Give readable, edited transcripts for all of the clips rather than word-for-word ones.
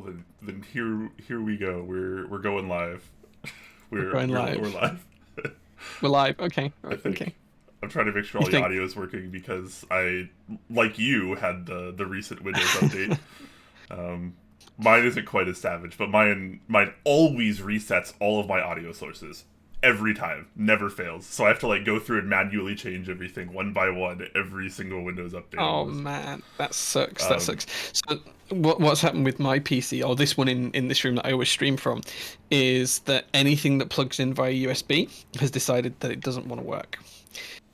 Well, then here we go. We're going live. We're We're going we're we're live. live. We're live. Okay. I Okay. think I'm trying to make sure You all the think? audio is working because I, like you, had the recent Windows update. Um, Mine isn't quite as savage, but mine always resets all of my audio sources every time, never fails. So I have to like go through and manually change everything one by one every single Windows update Oh almost. man, that sucks. That Um, sucks. So what's happened with my PC or this one in this room that I always stream from is that anything that plugs in via USB has decided that it doesn't want to work.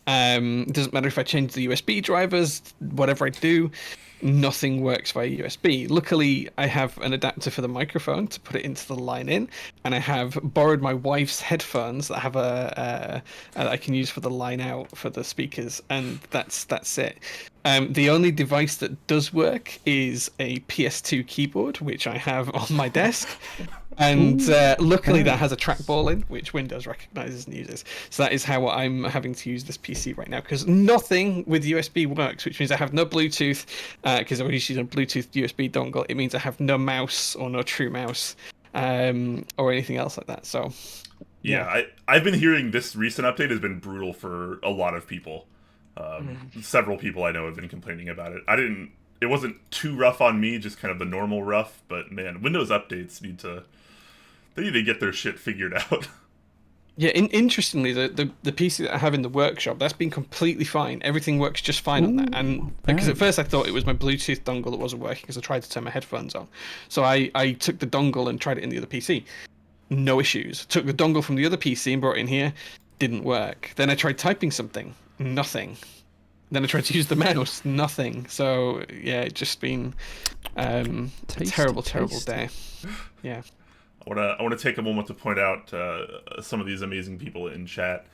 It doesn't matter if I change the USB drivers, whatever I do, nothing works via USB. Luckily, I have an adapter for the microphone to put it into the line in, and I have borrowed my wife's headphones that have I can use for the line out for the speakers, and that's it. The only device that does work is a PS2 keyboard, which I have on my desk. And Ooh, luckily, that very has a nice. trackball in, which Windows recognizes and uses. So that is how I'm having to use this PC right now, because nothing with USB works, which means I have no Bluetooth, because I was using a Bluetooth USB dongle. It means I have no mouse or no true mouse, or anything else like that. So, yeah, yeah. I've been hearing this recent update has been brutal for a lot of people. Several people I know have been complaining about it. I didn't. It wasn't too rough on me, just kind of the normal rough. But man, Windows updates need to get their shit figured out. Yeah, interestingly, the PC that I have in the workshop, that's been completely fine. Everything works just fine on that. And Ooh, because at very first I thought it nice. was my Bluetooth dongle that wasn't working because I tried to turn my headphones on. So I took the dongle and tried it in the other PC. No issues. Took the dongle from the other PC and brought it in here. Didn't work. Then I tried typing something. Nothing. Then I tried to use the mouse. Nothing. So yeah, it's just been a Tasty, terrible, terrible day. tasty. Yeah. I wanna take a moment to point out some of these amazing people in chat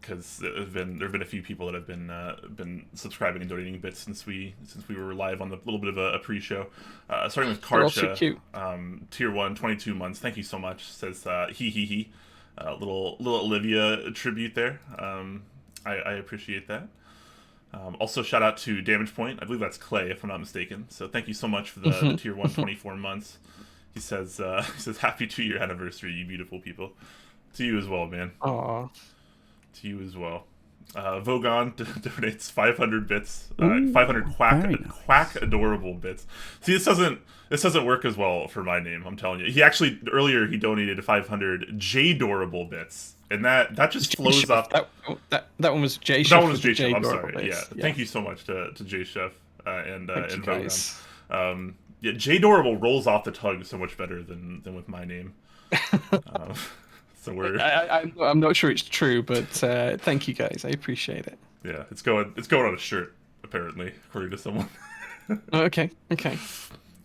because there've been a few people that have been subscribing and donating bits since we were live on the little bit of a pre-show. Starting with They're all so Karcha, cute. tier 1, 22 months. Thank you so much. Says he. Little Olivia tribute there. I appreciate that. Also, shout out to Damage Point. I believe that's Clay, if I'm not mistaken. So thank you so much for the tier 1 24 months. He says happy 2 year anniversary, you beautiful people. To you as well, man. Aw. To you as well. Vogon donates 500 bits, 500 Ooh, very quack nice. adorable bits. See, this doesn't work as well for my name. I'm telling you. He actually earlier he donated 500 J-dorable bits, and that just J flows Chef. off. That one was J That one Chef was with the J Chef. J I'm durable sorry. Yeah, base. Yeah. thank you so much to J Chef Thank you and Vogon. guys. Yeah, J Durable rolls off the tongue so much better than with my name. Um, so we're I'm not sure it's true, but thank you guys. I appreciate it. yeah, it's going on a shirt apparently according to someone. Oh, okay. Okay.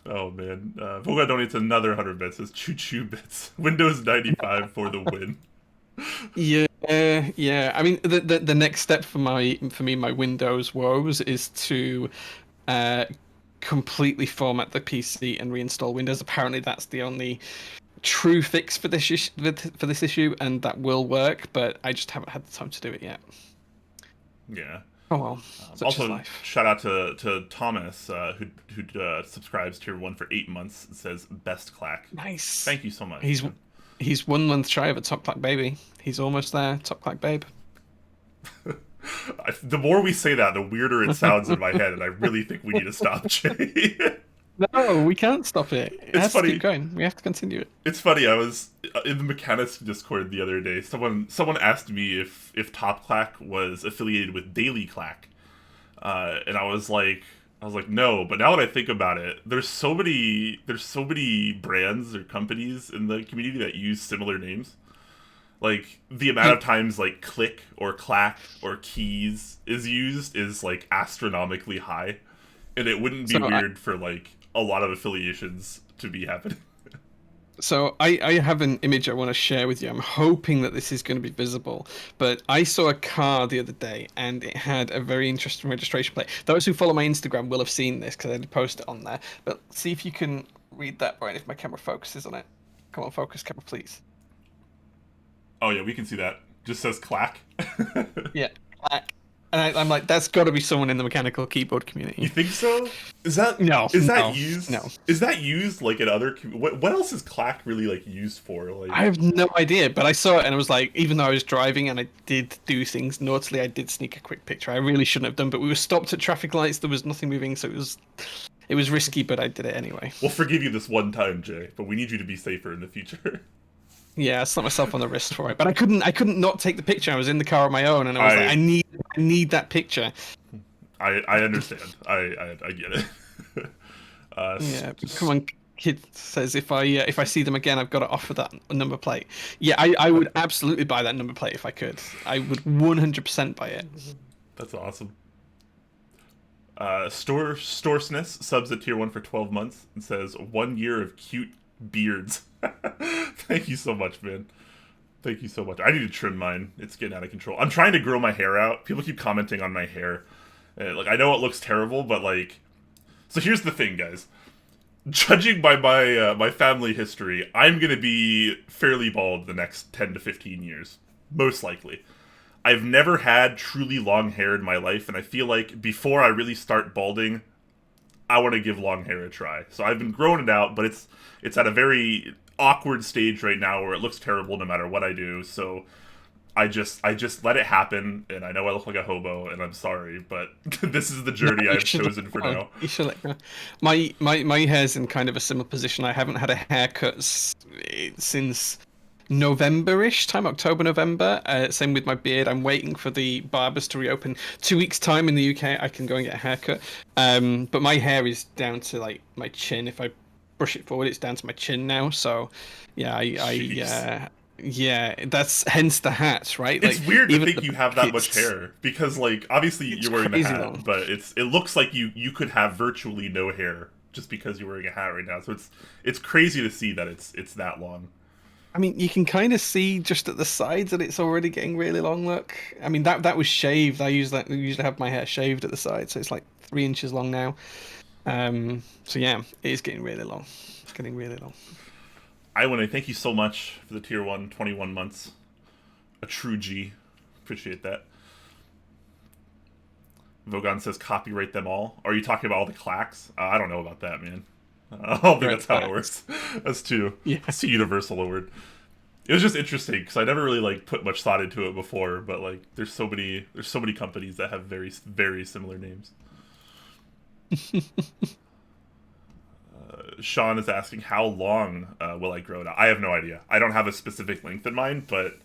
Oh man, Vogon donates another 100 bits. Says choo choo bits. Windows 95 for the win. Yeah. Yeah. I mean, the next step for my Windows woes is to uh completely format the PC and reinstall Windows. Apparently, that's the only true fix for for this issue, and that will work. But I just haven't had the time to do it yet. Yeah. Oh well, such is Also, life. shout out to Thomas who subscribes tier 1 for 8 months. It says best clack. Nice. Thank you so much, He's man. he's 1 month shy of a top clack baby. He's almost there, top clack babe. The more we say that, the weirder it sounds in my head, and I really think we need to stop, Jay. No, we can't stop it. It It's has to keep funny. going. We have to continue it. It's funny. I was in the mechanics Discord the other day. Someone asked me if Top Clack was affiliated with Daily Clack, and I was like no. But now that I think about it, there's so many brands or companies in the community that use similar names. Like the amount You, of times like click or clack or keys is used is like astronomically high, and it wouldn't be so I weird for like a lot of affiliations to be happening. I have an image I want to share with you. I'm hoping that this is going to be visible. But I saw a car the other day, and it had a very interesting registration plate. Those who follow my Instagram will have seen this because I did post it on there. But see if you can read that, Brian. If my camera focuses on it, come on, focus, camera, please. Oh yeah, we can see that. Just says clack. Yeah. And I'm like, that's got to be someone in the mechanical keyboard You community. think so? Is that No, is that no, no. used? Is that used like in other? What else is Clack really like used for? I Like, have no idea, but I saw it and I was like, even though I was driving and I did do things naughtily, I did sneak a quick picture. I really shouldn't have done, but we were stopped at traffic lights. There was nothing moving, so it was risky, but I did it anyway. we'll forgive you this one time, Jay, but we need you to be safer in the future. Yeah, I slapped myself on the wrist for it, but I couldn't not take the picture. I was in the car on my own, and I was like, I I need that picture. I understand. I get it. Yeah, come on, kid says if I see them again, I've got to offer that number plate. Yeah, I would absolutely buy that number plate if I could. I would 100% buy it. That's awesome. Storesness subs at tier 1 for 12 months and says 1 year of cute beards. Thank you so much, man. Thank you so much. I need to trim mine. It's getting out of control. I'm trying to grow my hair out. People keep commenting on my hair. Like, I know it looks terrible, but like, so here's the thing, guys. Judging by my family history, I'm gonna be fairly bald the next 10 to 15 years, most likely. I've never had truly long hair in my life, and I feel like before I really start balding, I want to give long hair a try. So I've been growing it out, but it's at a very awkward stage right now where it looks terrible no matter what I do. So I just let it happen, and I know I look like a hobo, and I'm sorry, but this is the No, journey you I've should chosen for now. you should let go. My hair's in kind of a similar position. I haven't had a haircut since November-ish time, October, November. Same with my beard. I'm waiting for the barbers to reopen. 2 weeks time in the UK, I can go and get a haircut. But my hair is down to like my chin. If I brush it forward, it's down to my chin now. So, yeah, Jeez. yeah, that's hence the hats, right? It's Like weird to even think the you have back, that much hair because, like, obviously it's you're wearing the crazy hat, long. but it looks like you could have virtually no hair just because you're wearing a hat right now. So it's crazy to see that it's that long. I mean, you can kind of see just at the sides that it's already getting really long. Look, I mean that was shaved. I usually have my hair shaved at the side, so it's like 3 inches long now. So yeah, it is getting really long. It's getting really long. I want to thank you so much for the tier 1 21 months. A true G. Appreciate that. Vogon says copyright them all. Are you talking about all the clacks? I don't know about that, man. I don't think Right, that's how it facts. works. That's too Yeah. that's too universal a word. It was just interesting because I never really like put much thought into it before, but like there's so many companies that have very similar names. Sean is asking how long will I grow it out? I have no idea. I don't have a specific length in mind, but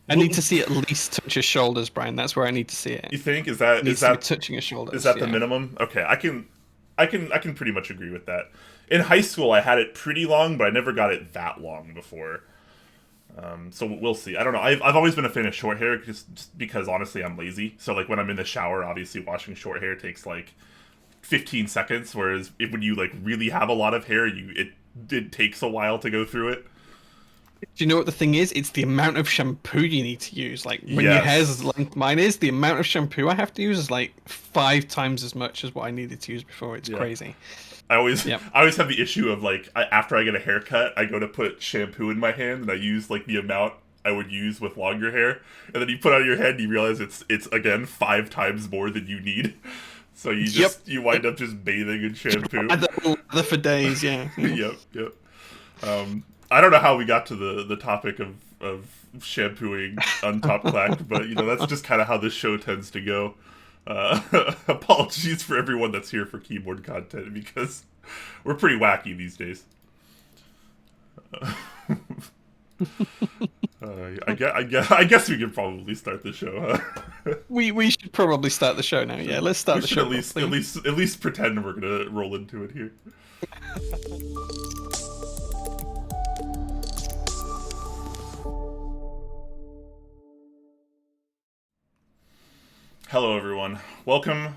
I need to see at least touch his shoulders, Brian. That's where I need to see it. you think is It that is needs to be that touching his is shoulders. that the Yeah. minimum? Okay, I can pretty much agree with that. In high school, I had it pretty long, but I never got it that long before. So we'll see. I don't know. I've always been a fan of short hair just because honestly I'm lazy. So like when I'm in the shower, obviously washing short hair takes like 15 seconds, whereas when you like really have a lot of hair, it takes a while to go through it. Do you know what the thing is? It's the amount of shampoo you need to use. Like when your hair's as Yes. length mine is, the amount of shampoo I have to use is like 5 times as much as what I needed to use before. It's Yeah. crazy. I always Yep. I always have the issue of like after I get a haircut, I go to put shampoo in my hand and I use like the amount I would use with longer hair, and then you put it on your head and you realize it's again 5 times more than you need. So Yep. you wind up just bathing in shampoo. Lather for days. Yeah. Yeah. Yep. I don't know how we got to the topic of shampooing on Top Clack, but that's just kind of how this show tends to go. Apologies for everyone that's here for keyboard content because we're pretty wacky these days. I guess we could probably start the show, huh? We should probably start the show now. Yeah, let's start We the should show. at least properly. pretend we're gonna roll into it here. Hello, everyone. Welcome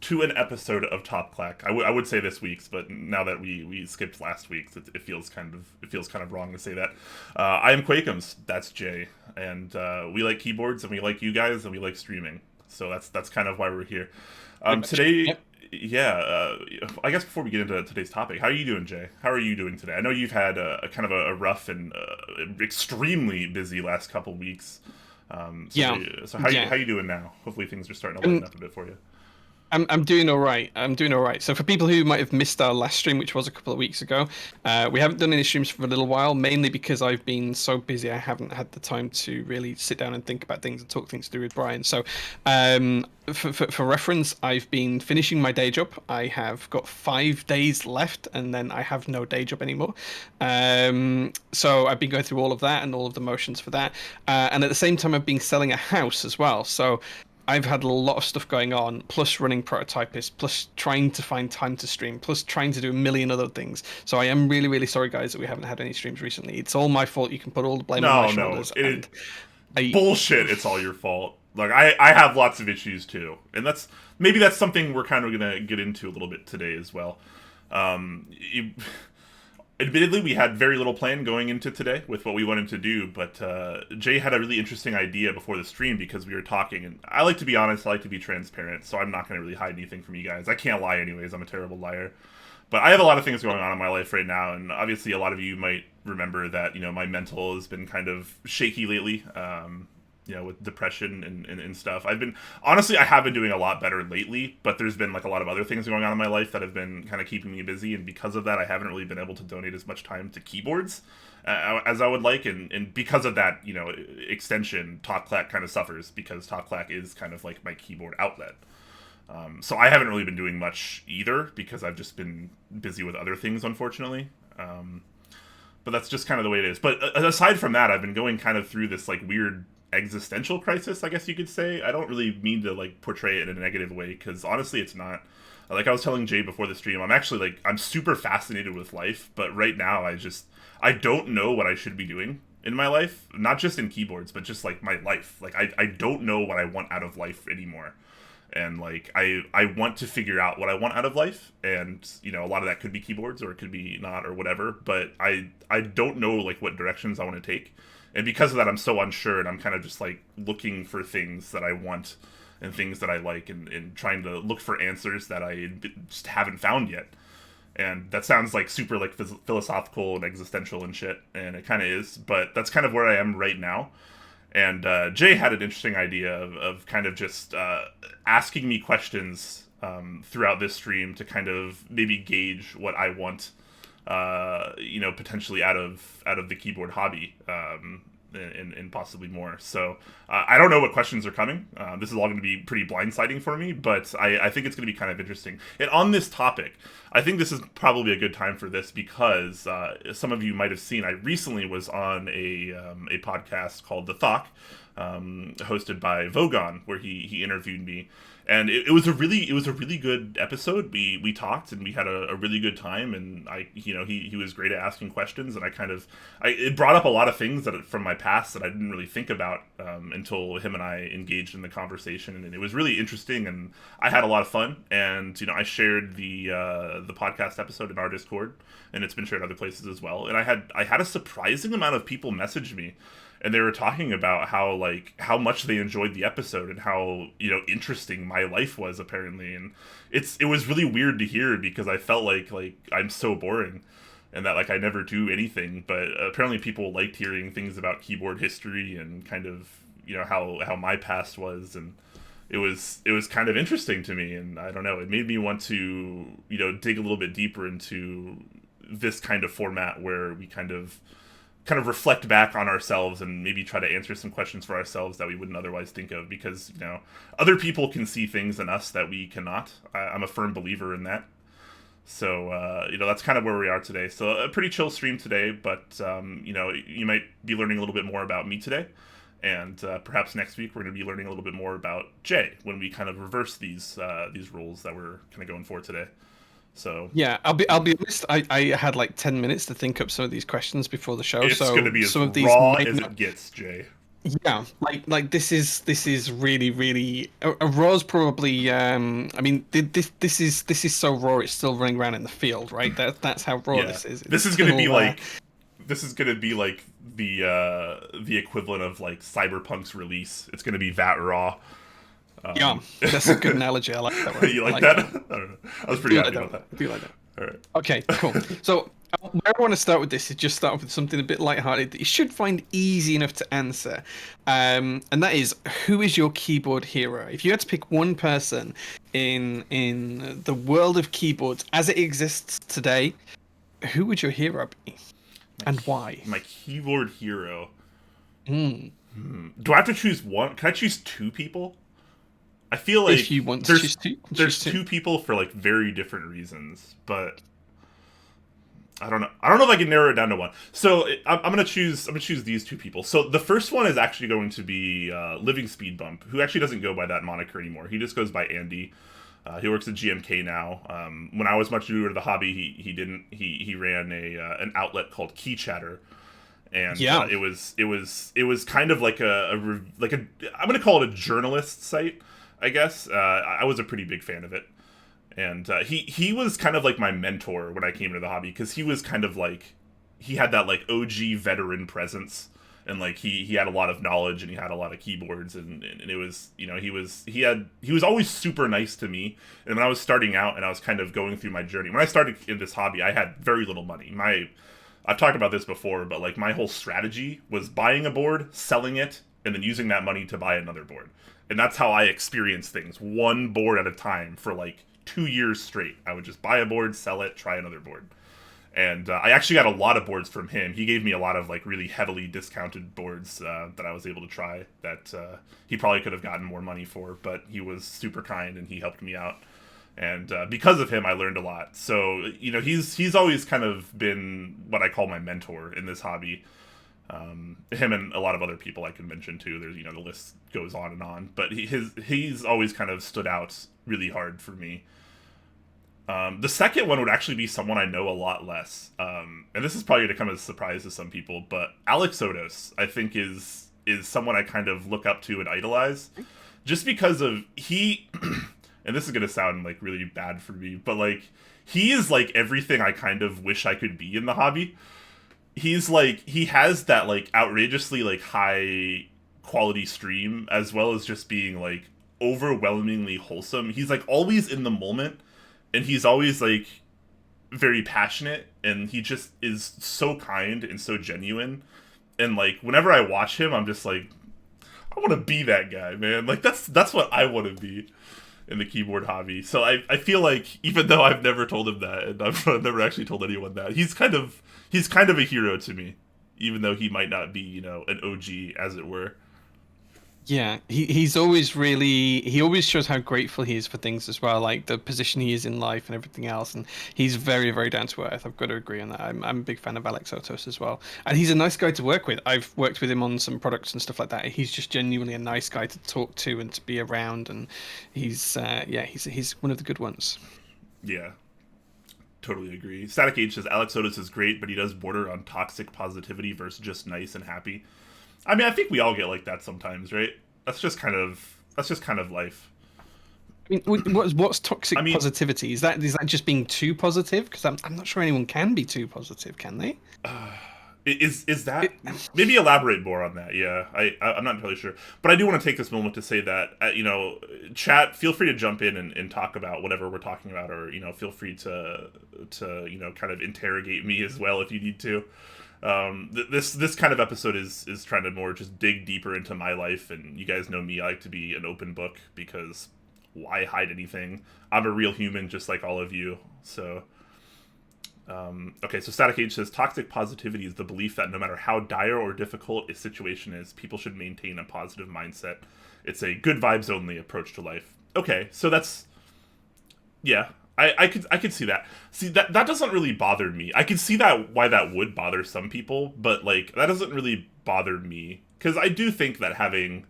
to an episode of Top Clack. I would say this week's, but now that we skipped last week's, it feels kind of wrong to say that. I am Quakeums. That's Jay, and we like keyboards, and we like you guys, and we like streaming. So that's kind of why we're here. Pretty much. Today, Yep. yeah. I guess before we get into today's topic, how are you doing, Jay? How are you doing today? I know you've had a kind of a rough and extremely busy last couple weeks. Yeah, So yeah. how you doing now? Hopefully things are starting to lighten up a bit for you. I'm doing all right. I'm doing all right. So for people who might have missed our last stream, which was a couple of weeks ago, we haven't done any streams for a little while, mainly because I've been so busy. I haven't had the time to really sit down and think about things and talk things through with Brian. So, for reference, I've been finishing my day job. I have got 5 days left, and then I have no day job anymore. So I've been going through all of that and all of the motions for that, and at the same time, I've been selling a house as well. So I've had a lot of stuff going on, plus running Prototypist, plus trying to find time to stream, plus trying to do a million other things. So I am really, really sorry, guys, that we haven't had any streams recently. It's all my fault. You can put all the blame on my No, shoulders. And I, bullshit. It's all your fault. Like I have lots of issues too, and that's something we're kind of gonna get into a little bit today as well. You, admittedly, we had very little plan going into today with what we wanted to do, but Jay had a really interesting idea before the stream because we were talking, and I like to be honest, I like to be transparent, so I'm not going to really hide anything from you guys. I can't lie anyways, I'm a terrible liar. But I have a lot of things going on in my life right now, and obviously a lot of you might remember that, my mental has been kind of shaky lately. With depression and stuff. Honestly, I have been doing a lot better lately, but there's been like a lot of other things going on in my life that have been kind of keeping me busy, and because of that, I haven't really been able to donate as much time to keyboards as I would like, and because of that, extension, Talk Clack kind of suffers because Talk Clack is kind of like my keyboard outlet. So I haven't really been doing much either because I've just been busy with other things, unfortunately. But that's just kind of the way it is. But aside from that, I've been going kind of through this like weird existential crisis, I guess you could say. I don't really mean to like portray it in a negative way because honestly it's not. Like I was telling Jay before the stream, I'm actually like I'm super fascinated with life, but right now I don't know what I should be doing in my life, not just in keyboards, but just like my life. Like I don't know what I want out of life anymore. And like I want to figure out what I want out of life, and a lot of that could be keyboards or it could be not or whatever, but I don't know like what directions I want to take. And because of that, I'm so unsure, and I'm kind of just like looking for things that I want and things that I like, and trying to look for answers that I just haven't found yet. And that sounds like super like philosophical and existential and shit, and it kind of is, but that's kind of where I am right now. And Jay had an interesting idea of kind of just asking me questions throughout this stream to kind of maybe gauge what I want, potentially out of the keyboard hobby, and possibly more. So I don't know what questions are coming. This is all going to be pretty blindsiding for me, but I think it's going to be kind of interesting. And on this topic, I think this is probably a good time for this because some of you might have seen I recently was on a podcast called The Thok, hosted by Vogon, where he interviewed me, and it was a really good episode. We talked and we had a really good time, and he was great at asking questions, and it brought up a lot of things from my past that I didn't really think about until him and I engaged in the conversation, and it was really interesting, and I had a lot of fun. And I shared the podcast episode in our Discord, and it's been shared other places as well. And I had a surprising amount of people message me, and they were talking about how much they enjoyed the episode and how interesting my life was apparently. And it was really weird to hear because I felt like I'm so boring and that like I never do anything, but apparently people liked hearing things about keyboard history and kind of how my past was. And it was kind of interesting to me, and I don't know, it made me want to dig a little bit deeper into this kind of format where we kind of reflect back on ourselves and maybe try to answer some questions for ourselves that we wouldn't otherwise think of, because other people can see things in us that we cannot. I'm a firm believer in that. So that's kind of where we are today. So a pretty chill stream today, but you might be learning a little bit more about me today, and perhaps next week we're going to be learning a little bit more about Jay when we kind of reverse these rules that we're kind of going for today. So yeah, I'll be honest. I had like 10 minutes to think up some of these questions before the show. It's so going to be as some of these raw might as not... it gets, Jay. Yeah, like this is really really a raw's probably. I mean, this is so raw. It's still running around in the field, right? That's how raw Yeah. this is. This is going to be like the equivalent of like Cyberpunk's release. It's going to be that raw. Yeah, that's a good analogy. I like that one. You like I that? that. I don't know. I was pretty happy about that. I do like that. All right. Okay, cool. So Where I want to start with this is just start off with something a bit lighthearted that you should find easy enough to answer. And that is, who is your keyboard hero? If you had to pick one person in the world of keyboards as it exists today, who would your hero be, and why? My keyboard hero. Hmm. Do I have to choose one? Can I choose two people? I feel If like you want to choose two, you can choose there's two. two people for like very different reasons, but I don't know. I don't know if I can narrow it down to one. So I'm gonna choose. I'm gonna choose these two people. So the first one is actually going to be Living Speed Bump, who actually doesn't go by that moniker anymore. He just goes by Andy. He works at GMK now. When I was much newer to the hobby, he didn't. He ran a an outlet called Key Chatter, and Yeah. it was kind of like like a I'm gonna call it a journalist site, I guess. I was a pretty big fan of it, and he was kind of like my mentor when I came into the hobby, because he was kind of like, he had that like OG veteran presence, and like he had a lot of knowledge, and he had a lot of keyboards, and it was, he was always super nice to me. And when I was starting out and I was kind of going through my journey, when I started in this hobby, I had very little money. I've talked about this before, but like my whole strategy was buying a board, selling it, and then using that money to buy another board. And that's how I experienced things, one board at a time for like 2 years straight. I would just buy a board, sell it, try another board. And I actually got a lot of boards from him. He gave me a lot of like really heavily discounted boards that I was able to try that he probably could have gotten more money for, but he was super kind and he helped me out. And because of him, I learned a lot. So he's always kind of been what I call my mentor in this hobby. Him and a lot of other people I could mention too. There's the list goes on and on, but he's always kind of stood out really hard for me. The second one would actually be someone I know a lot less, and this is probably going to come as a surprise to some people, but Alex Odos, I think, is someone I kind of look up to and idolize, just because of he. And this is going to sound like really bad for me, but like he is like everything I kind of wish I could be in the hobby. He's like, he has that like outrageously like high quality stream, as well as just being like overwhelmingly wholesome. He's like always in the moment, and he's always like very passionate, and he just is so kind and so genuine. And like whenever I watch him, I'm just like, I want to be that guy, man. Like that's what I want to be in the keyboard hobby. So I feel like, even though I've never told him that, and I've never actually told anyone that, he's kind of a hero to me, even though he might not be an OG, as it were. Yeah, he's always he always shows how grateful he is for things as well, like the position he is in life and everything else. And he's very, very down to earth. I've got to agree on that. I'm a big fan of Alex Otos as well, and he's a nice guy to work with. I've worked with him on some products and stuff like that. He's just genuinely a nice guy to talk to and to be around, and he's one of the good ones. Yeah, totally agree. Static Age says Alex Otis is great, but he does border on toxic positivity versus just nice and happy. I mean, I think we all get like that sometimes, right? That's just kind of life. I mean, what's I toxic mean, positivity? Is that just being too positive? Because I'm not sure anyone can be too positive, can they? is that, It, maybe elaborate more on that? Yeah, I'm not entirely sure, but I do want to take this moment to say that chat, feel free to jump in and talk about whatever we're talking about, or feel free to kind of interrogate me as well if you need to. This kind of episode is trying to more just dig deeper into my life, and you guys know me, I like to be an open book, because why hide anything? I'm a real human just like all of you. So okay, so Static Age says toxic positivity is the belief that no matter how dire or difficult a situation is, people should maintain a positive mindset. It's a good vibes only approach to life. Okay, so that's, yeah, I could see that. See, that doesn't really bother me. I can see that why that would bother some people, but like that doesn't really bother me, because I do think that having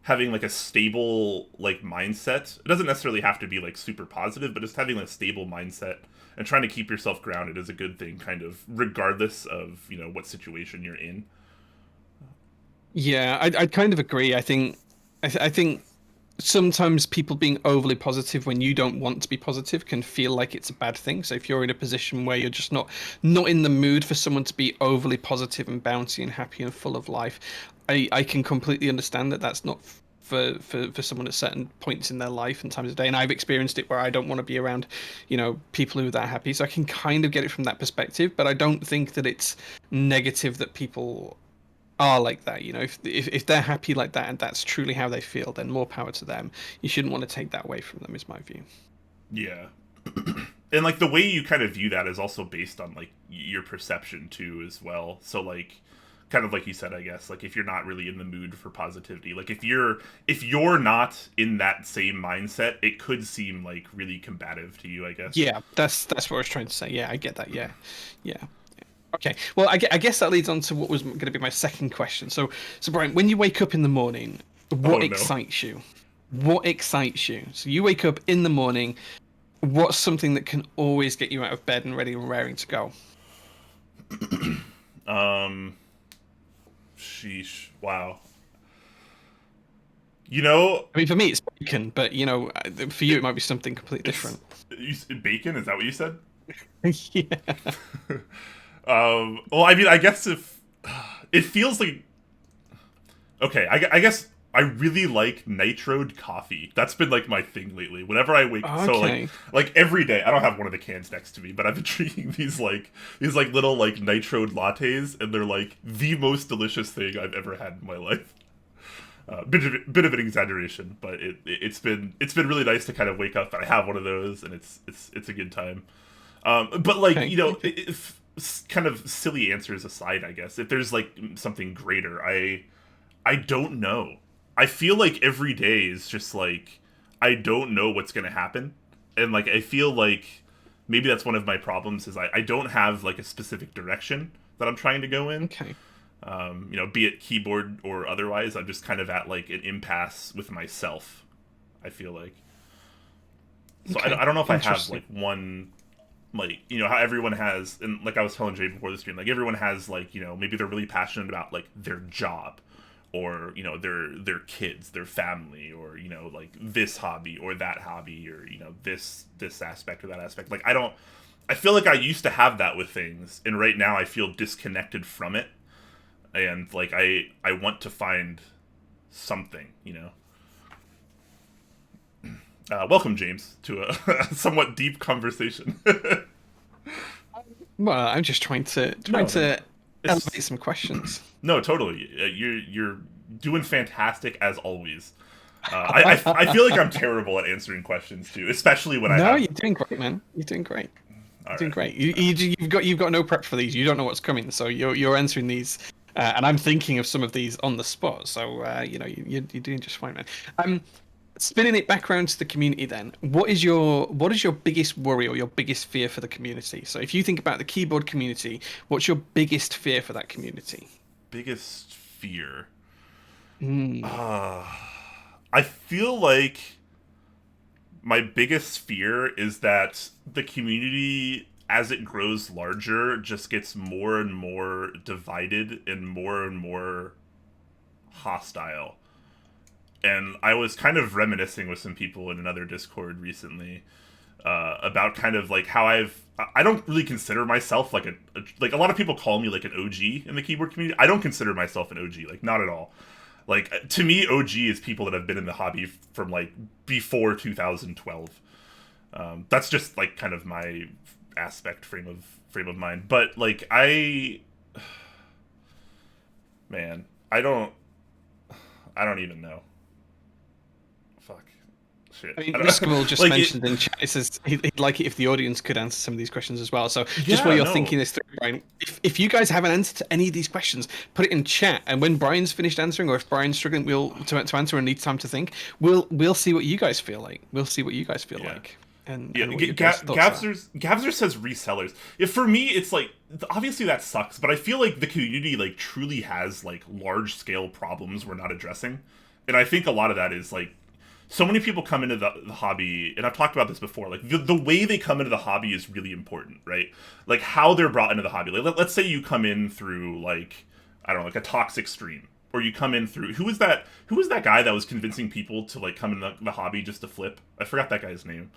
like a stable like mindset, it doesn't necessarily have to be like super positive, but just having a stable mindset and trying to keep yourself grounded is a good thing, kind of regardless of what situation you're in. yeah, I kind of agree. I think sometimes people being overly positive when you don't want to be positive can feel like it's a bad thing. So if you're in a position where you're just not in the mood for someone to be overly positive and bouncy and happy and full of life, I can completely understand that that's not for someone at certain points in their life and times of day. And I've experienced it where I don't want to be around, people who are that happy. So I can kind of get it from that perspective, but I don't think that it's negative that people are like that. If they're happy like that and that's truly how they feel, then more power to them. You shouldn't want to take that away from them, is my view. Yeah. And like the way you kind of view that is also based on like your perception too as well. So like kind of like you said, I guess, like if you're not really in the mood for positivity, like if you're not in that same mindset, it could seem like really combative to you, I guess. Yeah, that's what I was trying to say. Yeah, I get that. Yeah, yeah. Okay. Well, I guess that leads on to what was going to be my second question. So Brian, when you wake up in the morning, Oh what no. excites you? What excites you? So you wake up in the morning. What's something that can always get you out of bed and ready and raring to go? Um Sheesh. Wow. You know, I mean, for me, it's bacon, but for you, it might be something completely it's different. bacon, is that what you said? Yeah. Well, I mean, I guess if it feels like okay, I guess I really like nitroed coffee. That's been like my thing lately. Whenever I wake, so Okay. like every day, I don't have one of the cans next to me, but I've been drinking these little like nitroed lattes, and they're like the most delicious thing I've ever had in my life. Bit of an exaggeration, but it's been really nice to kind of wake up and I have one of those, and it's a good time. But like Okay. if kind of silly answers aside, I guess if there's like something greater, I don't know. I feel like every day is just like I don't know what's gonna happen, and like I feel like maybe that's one of my problems is I don't have like a specific direction that I'm trying to go in. Okay. Be it keyboard or otherwise, I'm just kind of at like an impasse with myself. I feel like so Okay. I don't know if I have Interesting. like one like how everyone has and like I was telling Jay before the stream, like everyone has like maybe they're really passionate about like their job or their kids, their family, or like this hobby or that hobby, or this aspect or that aspect. Like I feel like I used to have that with things, and right now I feel disconnected from it, and like I want to find something. Welcome, James, to a somewhat deep conversation. Well, I'm just trying to No, no, elevate it's some questions. no, totally. You're doing fantastic as always. I feel like I'm terrible at answering questions too, especially when I No, have. you're doing great, man. You're doing great. All You're doing right. great. You've got no prep for these. You don't know what's coming, so you're answering these, and I'm thinking of some of these on the spot. So you're doing just fine, man. Spinning it back around to the community, then, what is your biggest worry or your biggest fear for the community? So if you think about the keyboard community, what's your biggest fear for that community? Biggest fear. Mm, Uh, I feel like my biggest fear is that the community, as it grows larger, just gets more and more divided and more hostile. And I was kind of reminiscing with some people in another Discord recently about kind of like how I don't really consider myself like like a lot of people call me like an OG in the keyboard community. I don't consider myself an OG, like not at all. Like to me, OG is people that have been in the hobby from like before 2012. That's just like kind of my aspect frame of mind. But like man, I don't even know. Fuck, shit. I I mean, don't Riskable just like it. mentioned in chat. It says he'd like it if the audience could answer some of these questions as well. So just while Yeah, you're no. thinking this through, Brian, if you guys have an answer to any of these questions, put it in chat. And when Brian's finished answering, or if Brian's struggling, we'll to answer and needs time to think, we'll see what you guys feel like. We'll see what you guys feel Yeah. like, and Yeah, what your guys' thoughts are. Gabzer says resellers. If for me, it's like obviously that sucks, but I feel like the community like truly has like large scale problems we're not addressing, and I think a lot of that is like so many people come into the hobby, and I've talked about this before. Like the way they come into the hobby is really important, right? Like how they're brought into the hobby. Like let's say you come in through like I don't know, like a toxic stream, or you come in through who was that guy that was convincing people to like come in the hobby just to flip? I forgot that guy's name.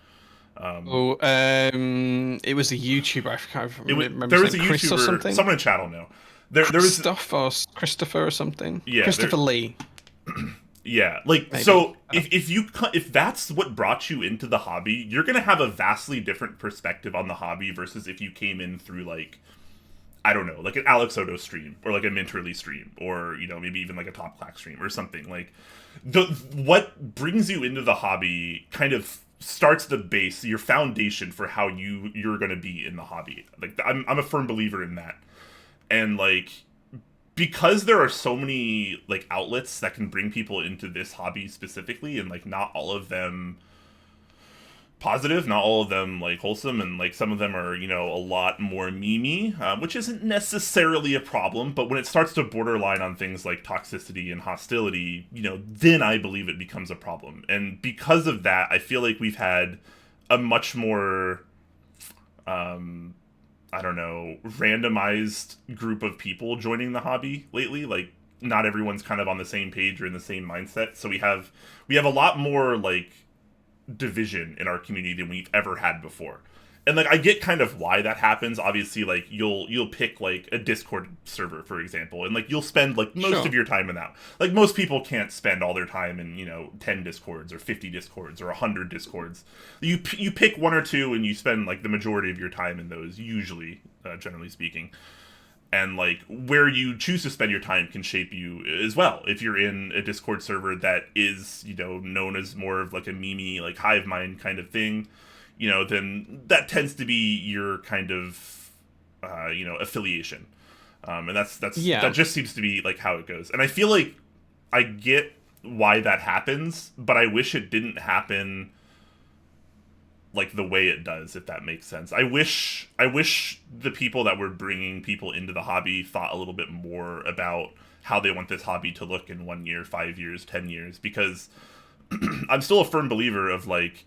Oh, it was a YouTuber. I can't remember There his was name. a Chris or YouTuber, something. someone in chat will know. There was Christoph or Christopher or something. yeah, Christopher Lee. Yeah, like maybe. so if that's what brought you into the hobby, you're going to have a vastly different perspective on the hobby versus if you came in through like I don't know, like an Alex Odo stream or like a Minterly stream or maybe even like a Top Clack stream or something. Like the what brings you into the hobby kind of starts the base, your foundation for how you're going to be in the hobby. Like I'm a firm believer in that. And like because there are so many like outlets that can bring people into this hobby specifically and like not all of them positive, not all of them like wholesome, and like some of them are a lot more memey, which isn't necessarily a problem. But when it starts to borderline on things like toxicity and hostility, then I believe it becomes a problem. And because of that, I feel like we've had a much more I don't know, randomized group of people joining the hobby lately. Like not everyone's kind of on the same page or in the same mindset. So we have a lot more like division in our community than we've ever had before. And like I get kind of why that happens. Obviously, like you'll pick like a Discord server, for example, and like you'll spend like most of Sure. your time in that. Like most people can't spend all their time in 10 Discords or 50 Discords or 100 Discords. You pick one or two and you spend like the majority of your time in those. Usually, generally speaking, and like where you choose to spend your time can shape you as well. If you're in a Discord server that is known as more of like a meme like hive mind kind of thing, then that tends to be your kind of affiliation, and that Yeah. just seems to be like how it goes. And I feel like I get why that happens, but I wish it didn't happen like the way it does, if that makes sense. I wish the people that were bringing people into the hobby thought a little bit more about how they want this hobby to look in 1 year, 5 years, 10 years, because I'm still a firm believer of like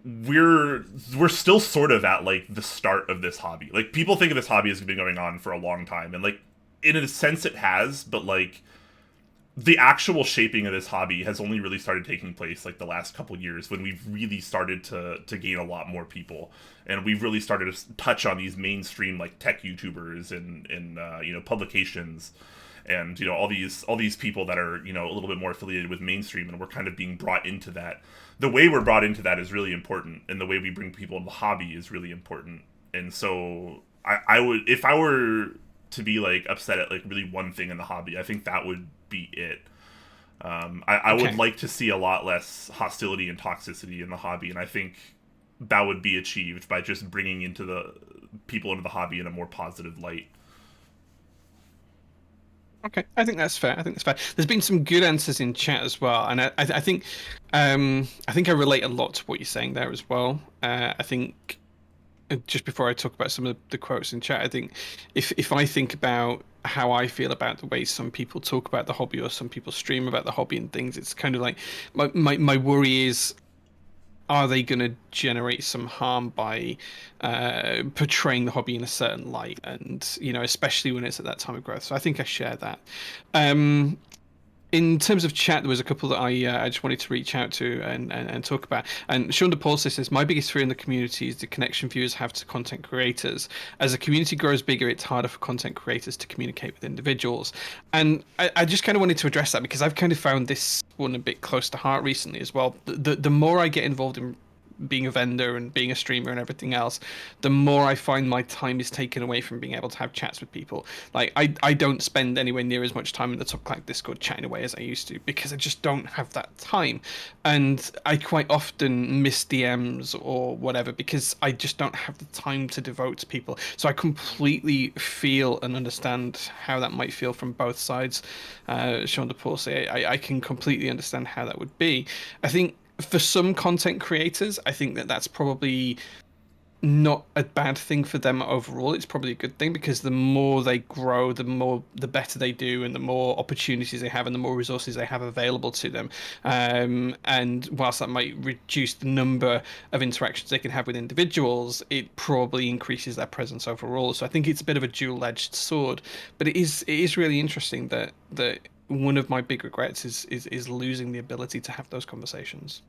we're still sort of at like the start of this hobby. Like people think of this hobby as been going on for a long time, and like in a sense it has, but like the actual shaping of this hobby has only really started taking place like the last couple years when we've really started to gain a lot more people, and we've really started to touch on these mainstream like tech YouTubers and publications, and all these people that are a little bit more affiliated with mainstream, and we're kind of being brought into that. The way we're brought into that is really important, and the way we bring people into the hobby is really important. And so I would, if I were to be like upset at like really one thing in the hobby, I think that would be it. I would Okay. like to see a lot less hostility and toxicity in the hobby, and I think that would be achieved by just bringing into the people into the hobby in a more positive light. Okay, I think that's fair. I think that's fair. There's been some good answers in chat as well, and I think I relate a lot to what you're saying there as well. I think just before I talk about some of the quotes in chat, I think if I think about how I feel about the way some people talk about the hobby or some people stream about the hobby and things, it's kind of like my worry is, are they going to generate some harm by portraying the hobby in a certain light, and especially when it's at that time of growth. So I think I share that. um in terms of chat, there was a couple that I just wanted to reach out to and talk about. And Sean DePaul says, my biggest fear in the community is the connection viewers have to content creators. As the community grows bigger, it's harder for content creators to communicate with individuals. And I just kind of wanted to address that because I've kind of found this one a bit close to heart recently as well. The more I get involved in being a vendor and being a streamer and everything else, the more I find my time is taken away from being able to have chats with people. Like I don't spend anywhere near as much time in the Top Clack Discord chatting away as I used to because I just don't have that time. And I quite often miss DMs or whatever because I just don't have the time to devote to people. So I completely feel and understand how that might feel from both sides. Sean DePaul say I can completely understand how that would be. I think for some content creators, I think that that's probably not a bad thing for them overall. It's probably a good thing because the more they grow, the better they do, and the more opportunities they have, and the more resources they have available to them. And whilst that might reduce the number of interactions they can have with individuals, it probably increases their presence overall. So I think it's a bit of a dual-edged sword. But it is really interesting that one of my big regrets is losing the ability to have those conversations.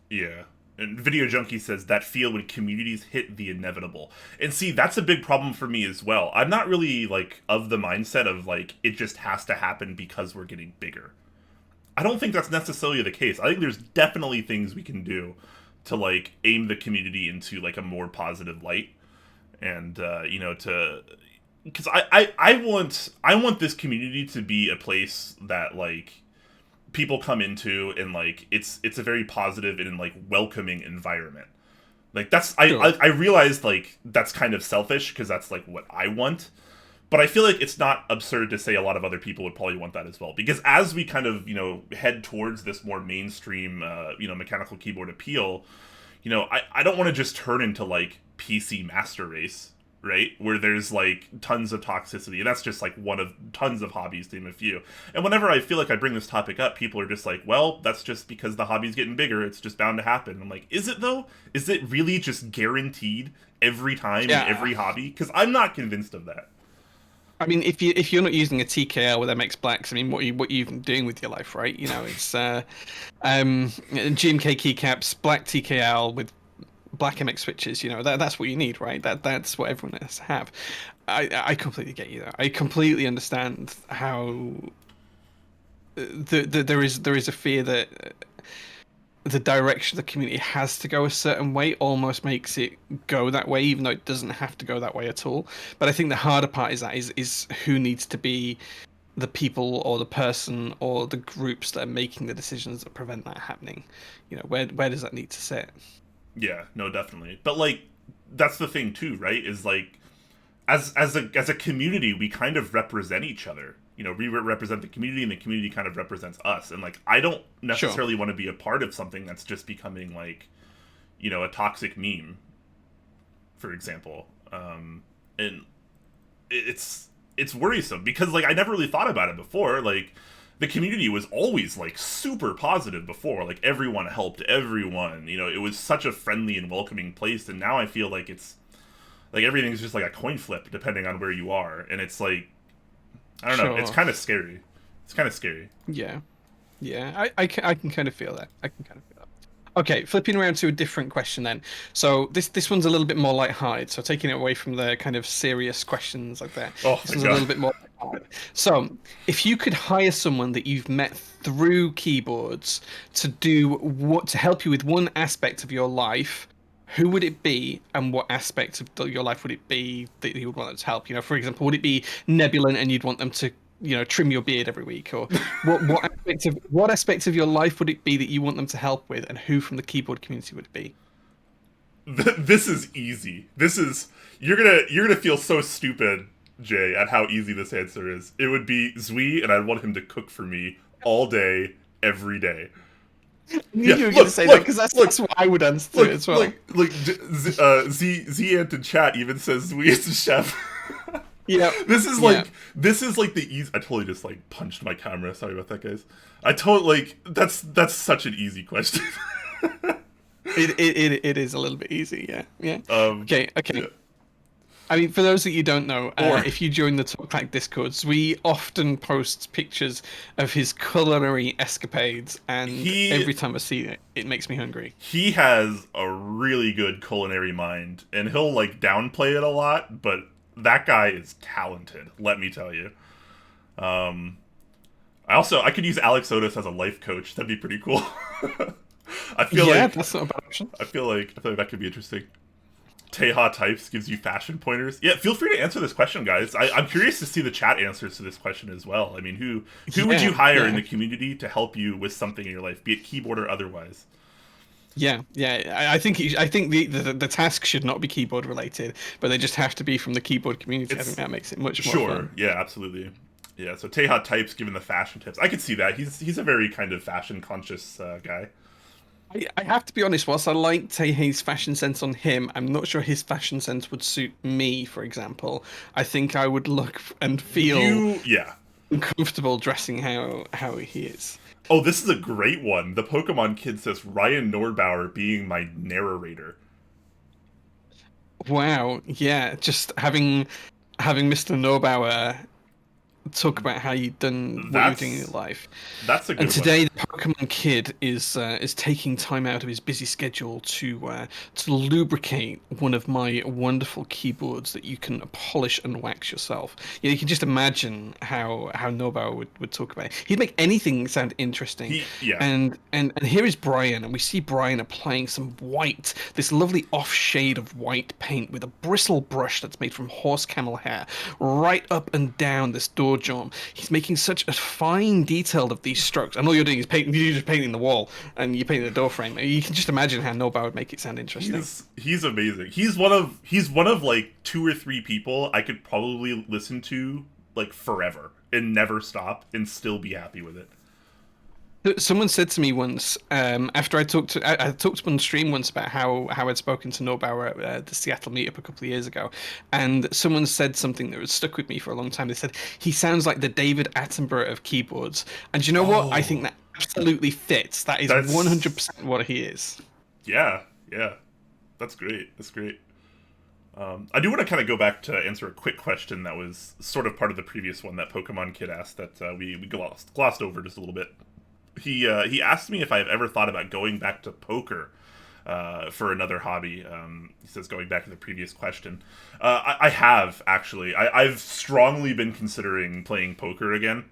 Yeah. And Video Junkie says that feel when communities hit the inevitable. And see, that's a big problem for me as well. I'm not really like of the mindset of like it just has to happen because we're getting bigger. I don't think that's necessarily the case. I think there's definitely things we can do to like aim the community into like a more positive light, and you know, to because I want this community to be a place that like people come into, and like it's a very positive and like welcoming environment. Like that's Sure. I realized like that's kind of selfish because that's like what I want, but I feel like it's not absurd to say a lot of other people would probably want that as well. Because as we kind of, you know, head towards this more mainstream, you know, mechanical keyboard appeal, you know, I don't want to just turn into like PC master race, right? Where there's like tons of toxicity. And that's just like one of tons of hobbies, to name a few. And whenever I feel like I bring this topic up, people are just like, well, that's just because the hobby's getting bigger. It's just bound to happen. I'm like, is it though? Is it really just guaranteed every time in Yeah. every hobby? Because I'm not convinced of that. I mean, if you're not using a TKL with MX Blacks, I mean, what are you even doing with your life, right? You know, it's GMK keycaps, black TKL with black MX switches. You know, that's what you need, right? That's what everyone has to have. I completely get you there. I completely understand how there is a fear that the direction the community has to go a certain way almost makes it go that way, even though it doesn't have to go that way at all. But I think the harder part is who needs to be the people or the person or the groups that are making the decisions that prevent that happening. You know, where does that need to sit? Yeah, no, definitely. But like, that's the thing too, right? Is like, as a community, we kind of represent each other. You know, we represent the community, and the community kind of represents us. And like, I don't Sure. necessarily want to be a part of something that's just becoming like, you know, a toxic meme, for example. And it's worrisome because like I never really thought about it before. Like, the community was always like super positive before. Like, everyone helped everyone. You know, it was such a friendly and welcoming place. And now I feel like it's like everything's just like a coin flip depending on where you are, and it's like, I don't know, it's Sure. kind of scary. It's kind of scary. Yeah. Yeah. I can kind of feel that. I can kind of feel that. Okay, flipping around to a different question then. So this one's a little bit more lighthearted. So taking it away from the kind of serious questions like that. Oh This my one's a god. little bit more lighthearted. So if you could hire someone that you've met through keyboards to do what to help you with one aspect of your life, who would it be, and what aspect of your life would it be that you would want them to help? You know, for example, would it be Nebulant and you'd want them to, you know, trim your beard every week, or what aspect of your life would it be that you want them to help with, and who from the keyboard community would it be? This is easy. This is, you're gonna feel so stupid, Jay, at how easy this answer is. It would be Zui, and I'd want him to cook for me all day, every day. I knew Yeah, you were going to look, say that look, because look, that's what I would answer to it look, as well. Z Ant in chat even says Zui is the chef. Yeah, This is yeah. like, this is like the easy. I totally just like punched my camera. Sorry about that, guys. I totally like, that's such an easy question. It is a little bit easy. Yeah, yeah. Okay, Yeah. okay. I mean, for those that you don't know, Or if you join the Clack Discords, we often post pictures of his culinary escapades, and he every time I see it, it makes me hungry. he has a really good culinary mind, and he'll like downplay it a lot, but that guy is talented. Let me tell you. Um, I could use Alex Otis as a life coach. That'd be pretty cool. I feel Yeah, like that's not a bad option. I feel like that could be interesting. Teha Types gives you fashion pointers. Yeah, feel free to answer this question, guys. I'm curious to see the chat answers to this question as well. I mean, who would you Yeah, hire in yeah. the community to help you with something in your life, be it keyboard or otherwise? Yeah, yeah. I think the task should not be keyboard related, but they just have to be from the keyboard community. I think It's that makes it much more sure, fun. yeah, absolutely, yeah. So Teha Types given the fashion tips, I could see that. He's a very kind of fashion conscious guy. I have to be honest, whilst I like Tehe's fashion sense on him, I'm not sure his fashion sense would suit me, for example. I think I would look and feel Yeah. uncomfortable dressing how he is. Oh, this is a great one. The Pokemon kid says Ryan Norbauer being my narrator. Wow, yeah, just having Mr. Norbauer talk about how you've done what you're doing in your That's life. that's a And good one. today, Pokemon Kid is taking time out of his busy schedule to lubricate one of my wonderful keyboards that you can polish and wax yourself. You can just imagine how Nobel would talk about it. He'd make anything sound interesting. Yeah. And here is Brian, and we see Brian applying some white, this lovely off shade of white paint with a bristle brush that's made from horse camel hair, right up and down this door jamb. He's making such a fine detail of these strokes, and all you're doing is painting. You're just painting the wall, and you're painting the door frame. You can just imagine how Nobel would make it sound interesting. He's amazing. He's one of like 2 or 3 people I could probably listen to like forever and never stop and still be happy with it. Someone said to me once, after I talked to him on stream once about how I'd spoken to Nobauer at the Seattle meetup a couple of years ago, and someone said something that was stuck with me for a long time. They said he sounds like the David Attenborough of keyboards, and you know what? I think that absolutely fits. That is That's 100% what he is. Yeah, yeah. That's great. That's great. I do want to kind of go back to answer a quick question that was sort of part of the previous one that Pokemon Kid asked that we glossed over just a little bit. He asked me if I've ever thought about going back to poker for another hobby. He says going back to the previous question. I have actually. I've strongly been considering playing poker again.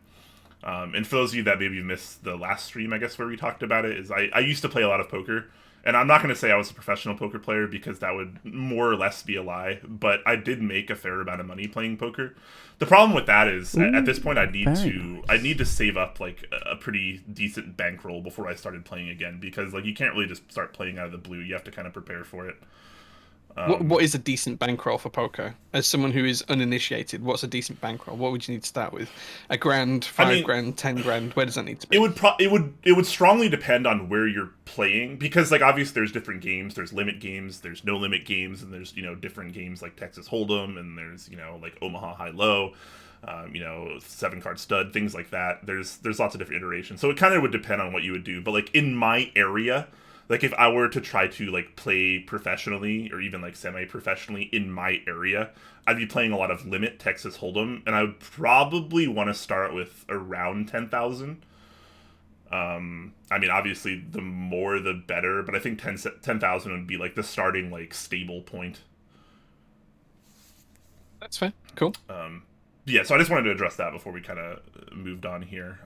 And for those of you that maybe missed the last stream, I guess where we talked about it, is I used to play a lot of poker. And I'm not going to say I was a professional poker player because that would more or less be a lie, but I did make a fair amount of money playing poker. The problem with that is at this point I need to save up like a pretty decent bankroll before I started playing again, because like you can't really just start playing out of the blue. You have to kind of prepare for it. What is a decent bankroll for poker? As someone who is uninitiated, what's a decent bankroll? What would you need to start with? A grand, five grand, 10 grand? Where does that need to be? It would strongly depend on where you're playing, because like obviously there's different games. There's limit games, there's no limit games, and there's different games like Texas Hold'em, and there's like Omaha High Low, 7-card stud, things like that. There's lots of different iterations. So it kind of would depend on what you would do. But like in my area, like if I were to try to like play professionally or even like semi-professionally in my area, I'd be playing a lot of limit Texas Hold'em, and I would probably want to start with around 10,000. I mean, obviously the more the better, but I think 10,000 would be like the starting like stable point. That's fair. Cool. Yeah, so I just wanted to address that before we kind of moved on here.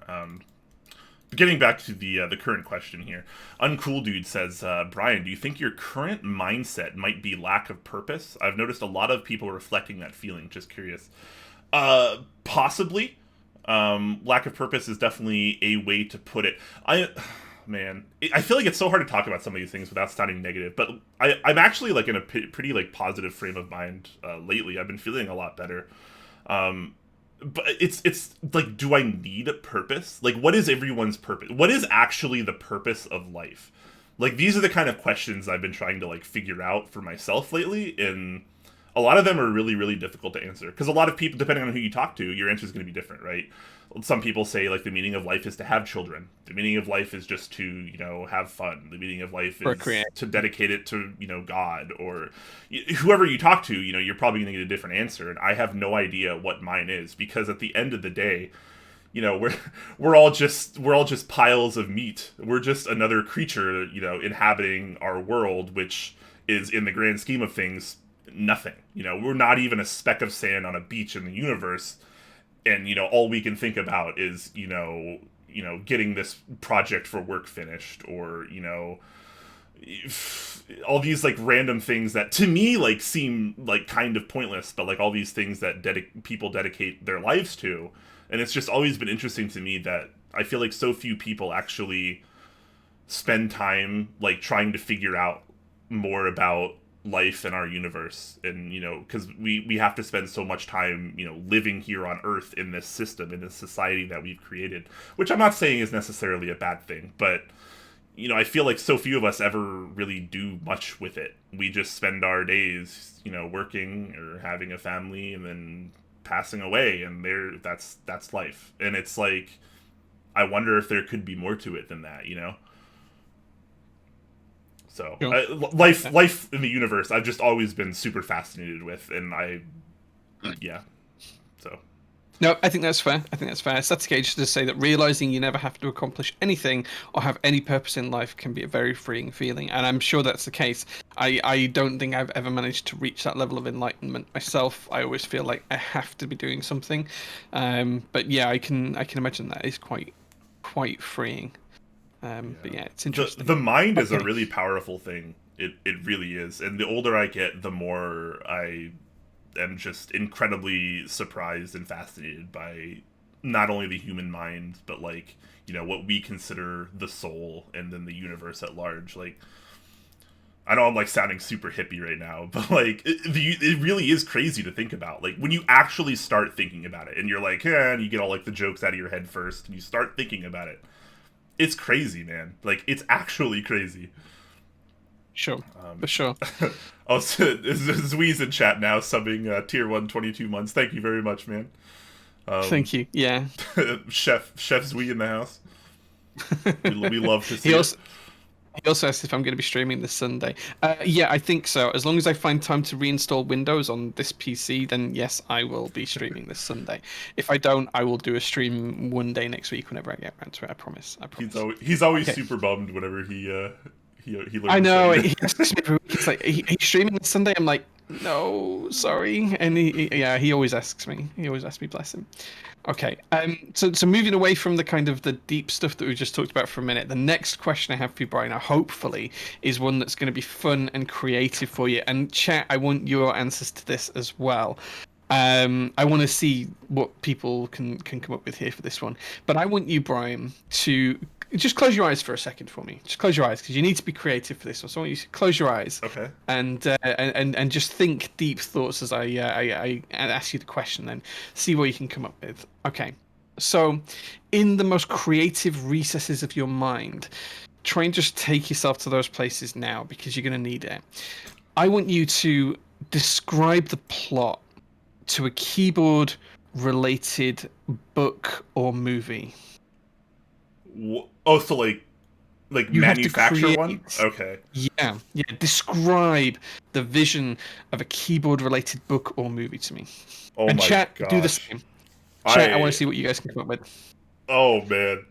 Getting back to the current question here, Uncool Dude says, Brian, do you think your current mindset might be lack of purpose? I've noticed a lot of people reflecting that feeling. Just curious. Possibly. Lack of purpose is definitely a way to put it. I feel like it's so hard to talk about some of these things without sounding negative, but I'm actually like in a pretty like positive frame of mind lately. I've been feeling a lot better. But it's like, do I need a purpose? Like, what is everyone's purpose? What is actually the purpose of life? Like, these are the kind of questions I've been trying to like figure out for myself lately, and a lot of them are really, really difficult to answer, because a lot of people, depending on who you talk to, your answer is going to be different, right? Some people say like the meaning of life is to have children. The meaning of life is just to have fun. The meaning of life is to dedicate it to God, or whoever you talk to. You're probably going to get a different answer, and I have no idea what mine is, because at the end of the day, we're all just piles of meat. We're just another creature inhabiting our world, which is, in the grand scheme of things, nothing. We're not even a speck of sand on a beach in the universe, and all we can think about is getting this project for work finished, or all these like random things that to me like seem like kind of pointless, but like all these things that people dedicate their lives to. And it's just always been interesting to me that I feel like so few people actually spend time like trying to figure out more about life in our universe, and because we have to spend so much time living here on Earth in this system, in this society that we've created, which I'm not saying is necessarily a bad thing, but I feel like so few of us ever really do much with it. We just spend our days working or having a family and then passing away, and that's life. And it's like, I wonder if there could be more to it than that. So life in the universe, I've just always been super fascinated with, and yeah. So No, I think that's fair. I think that's fair. Static Age to say that realizing you never have to accomplish anything or have any purpose in life can be a very freeing feeling, and I'm sure that's the case. I don't think I've ever managed to reach that level of enlightenment myself. I always feel like I have to be doing something. But yeah, I can imagine that is quite freeing. But Yeah. yeah, it's The interesting. the mind is a Okay. really powerful thing. It really is. And the older I get, the more I am just incredibly surprised and fascinated by not only the human mind, but like, what we consider the soul and then the universe at large. Like, I know I'm like sounding super hippie right now, but like it really is crazy to think about. Like when you actually start thinking about it, and you're like, yeah, and you get all like the jokes out of your head first, and you start thinking about it. It's crazy, man. Like it's actually crazy. Sure, Um, for sure. oh, Zwee's in chat now, subbing tier 1 22 months. Thank you very much, man. Um, Thank you. Yeah. Chef Zwee in the house. We love to He see it. also He also asked if I'm going to be streaming this Sunday. Yeah, I think so. As long as I find time to reinstall Windows on this PC, then yes, I will be streaming this Sunday. If I don't, I will do a stream one day next week whenever I get around to it. I promise. I promise. He's always Okay. super bummed whenever he I learns know. that. He asks me every week. He's like, he's streaming this Sunday. I'm like, no, sorry. And yeah, he always asks me. He always asks me, bless him. Okay. So moving away from the kind of the deep stuff that we just talked about for a minute, the next question I have for you, Brian, hopefully, is one that's going to be fun and creative for you. And chat, I want your answers to this as well. I want to see what people can come up with here for this one. But I want you, Brian, to just close your eyes for a second for me. Just close your eyes because you need to be creative for this one. So I want you to close your eyes Okay. and just think deep thoughts as I ask you the question, and see what you can come up with. Okay. So, in the most creative recesses of your mind, try and just take yourself to those places now because you're going to need it. I want you to describe the plot to a keyboard related book or movie. Oh, so like You have to manufacture one? create. Okay. Yeah. Describe the vision of a keyboard related book or movie to me. Oh And my chat, do the gosh. same. Chat, I want to I see what you guys can come up with. Oh man.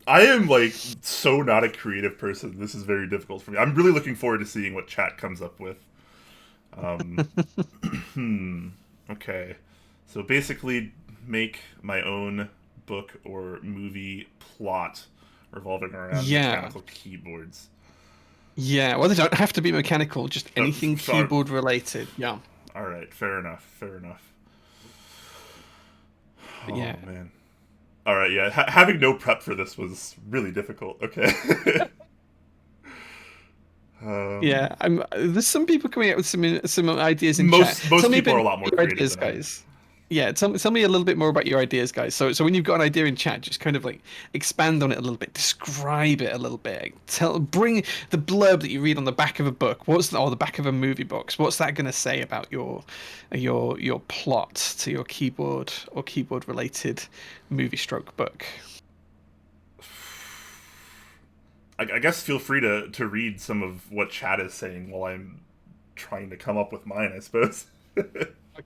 I am like so not a creative person. This is very difficult for me. I'm really looking forward to seeing what chat comes up with. Um hmm. Okay. So basically make my own book or movie plot revolving around Yeah. mechanical keyboards. Yeah. Well, they don't have to be mechanical, just anything Sorry. keyboard related. Yeah. All right, fair enough. Fair enough. But Oh yeah. man. All right, yeah. Having no prep for this was really difficult. Okay. um, Yeah. There's some people coming up with some ideas in chat. most Tell me a people are bit a more lot more about your creative ideas, than I am. guys. Yeah, tell me a little bit more about your ideas, guys. So when you've got an idea in chat, just kind of like expand on it a little bit, describe it a little bit. Bring the blurb that you read on the back of a book. Or the back of a movie box? What's that going to say about your plot to your keyboard or keyboard related movie stroke book? I guess feel free to read some of what chat is saying while I'm trying to come up with mine. I suppose.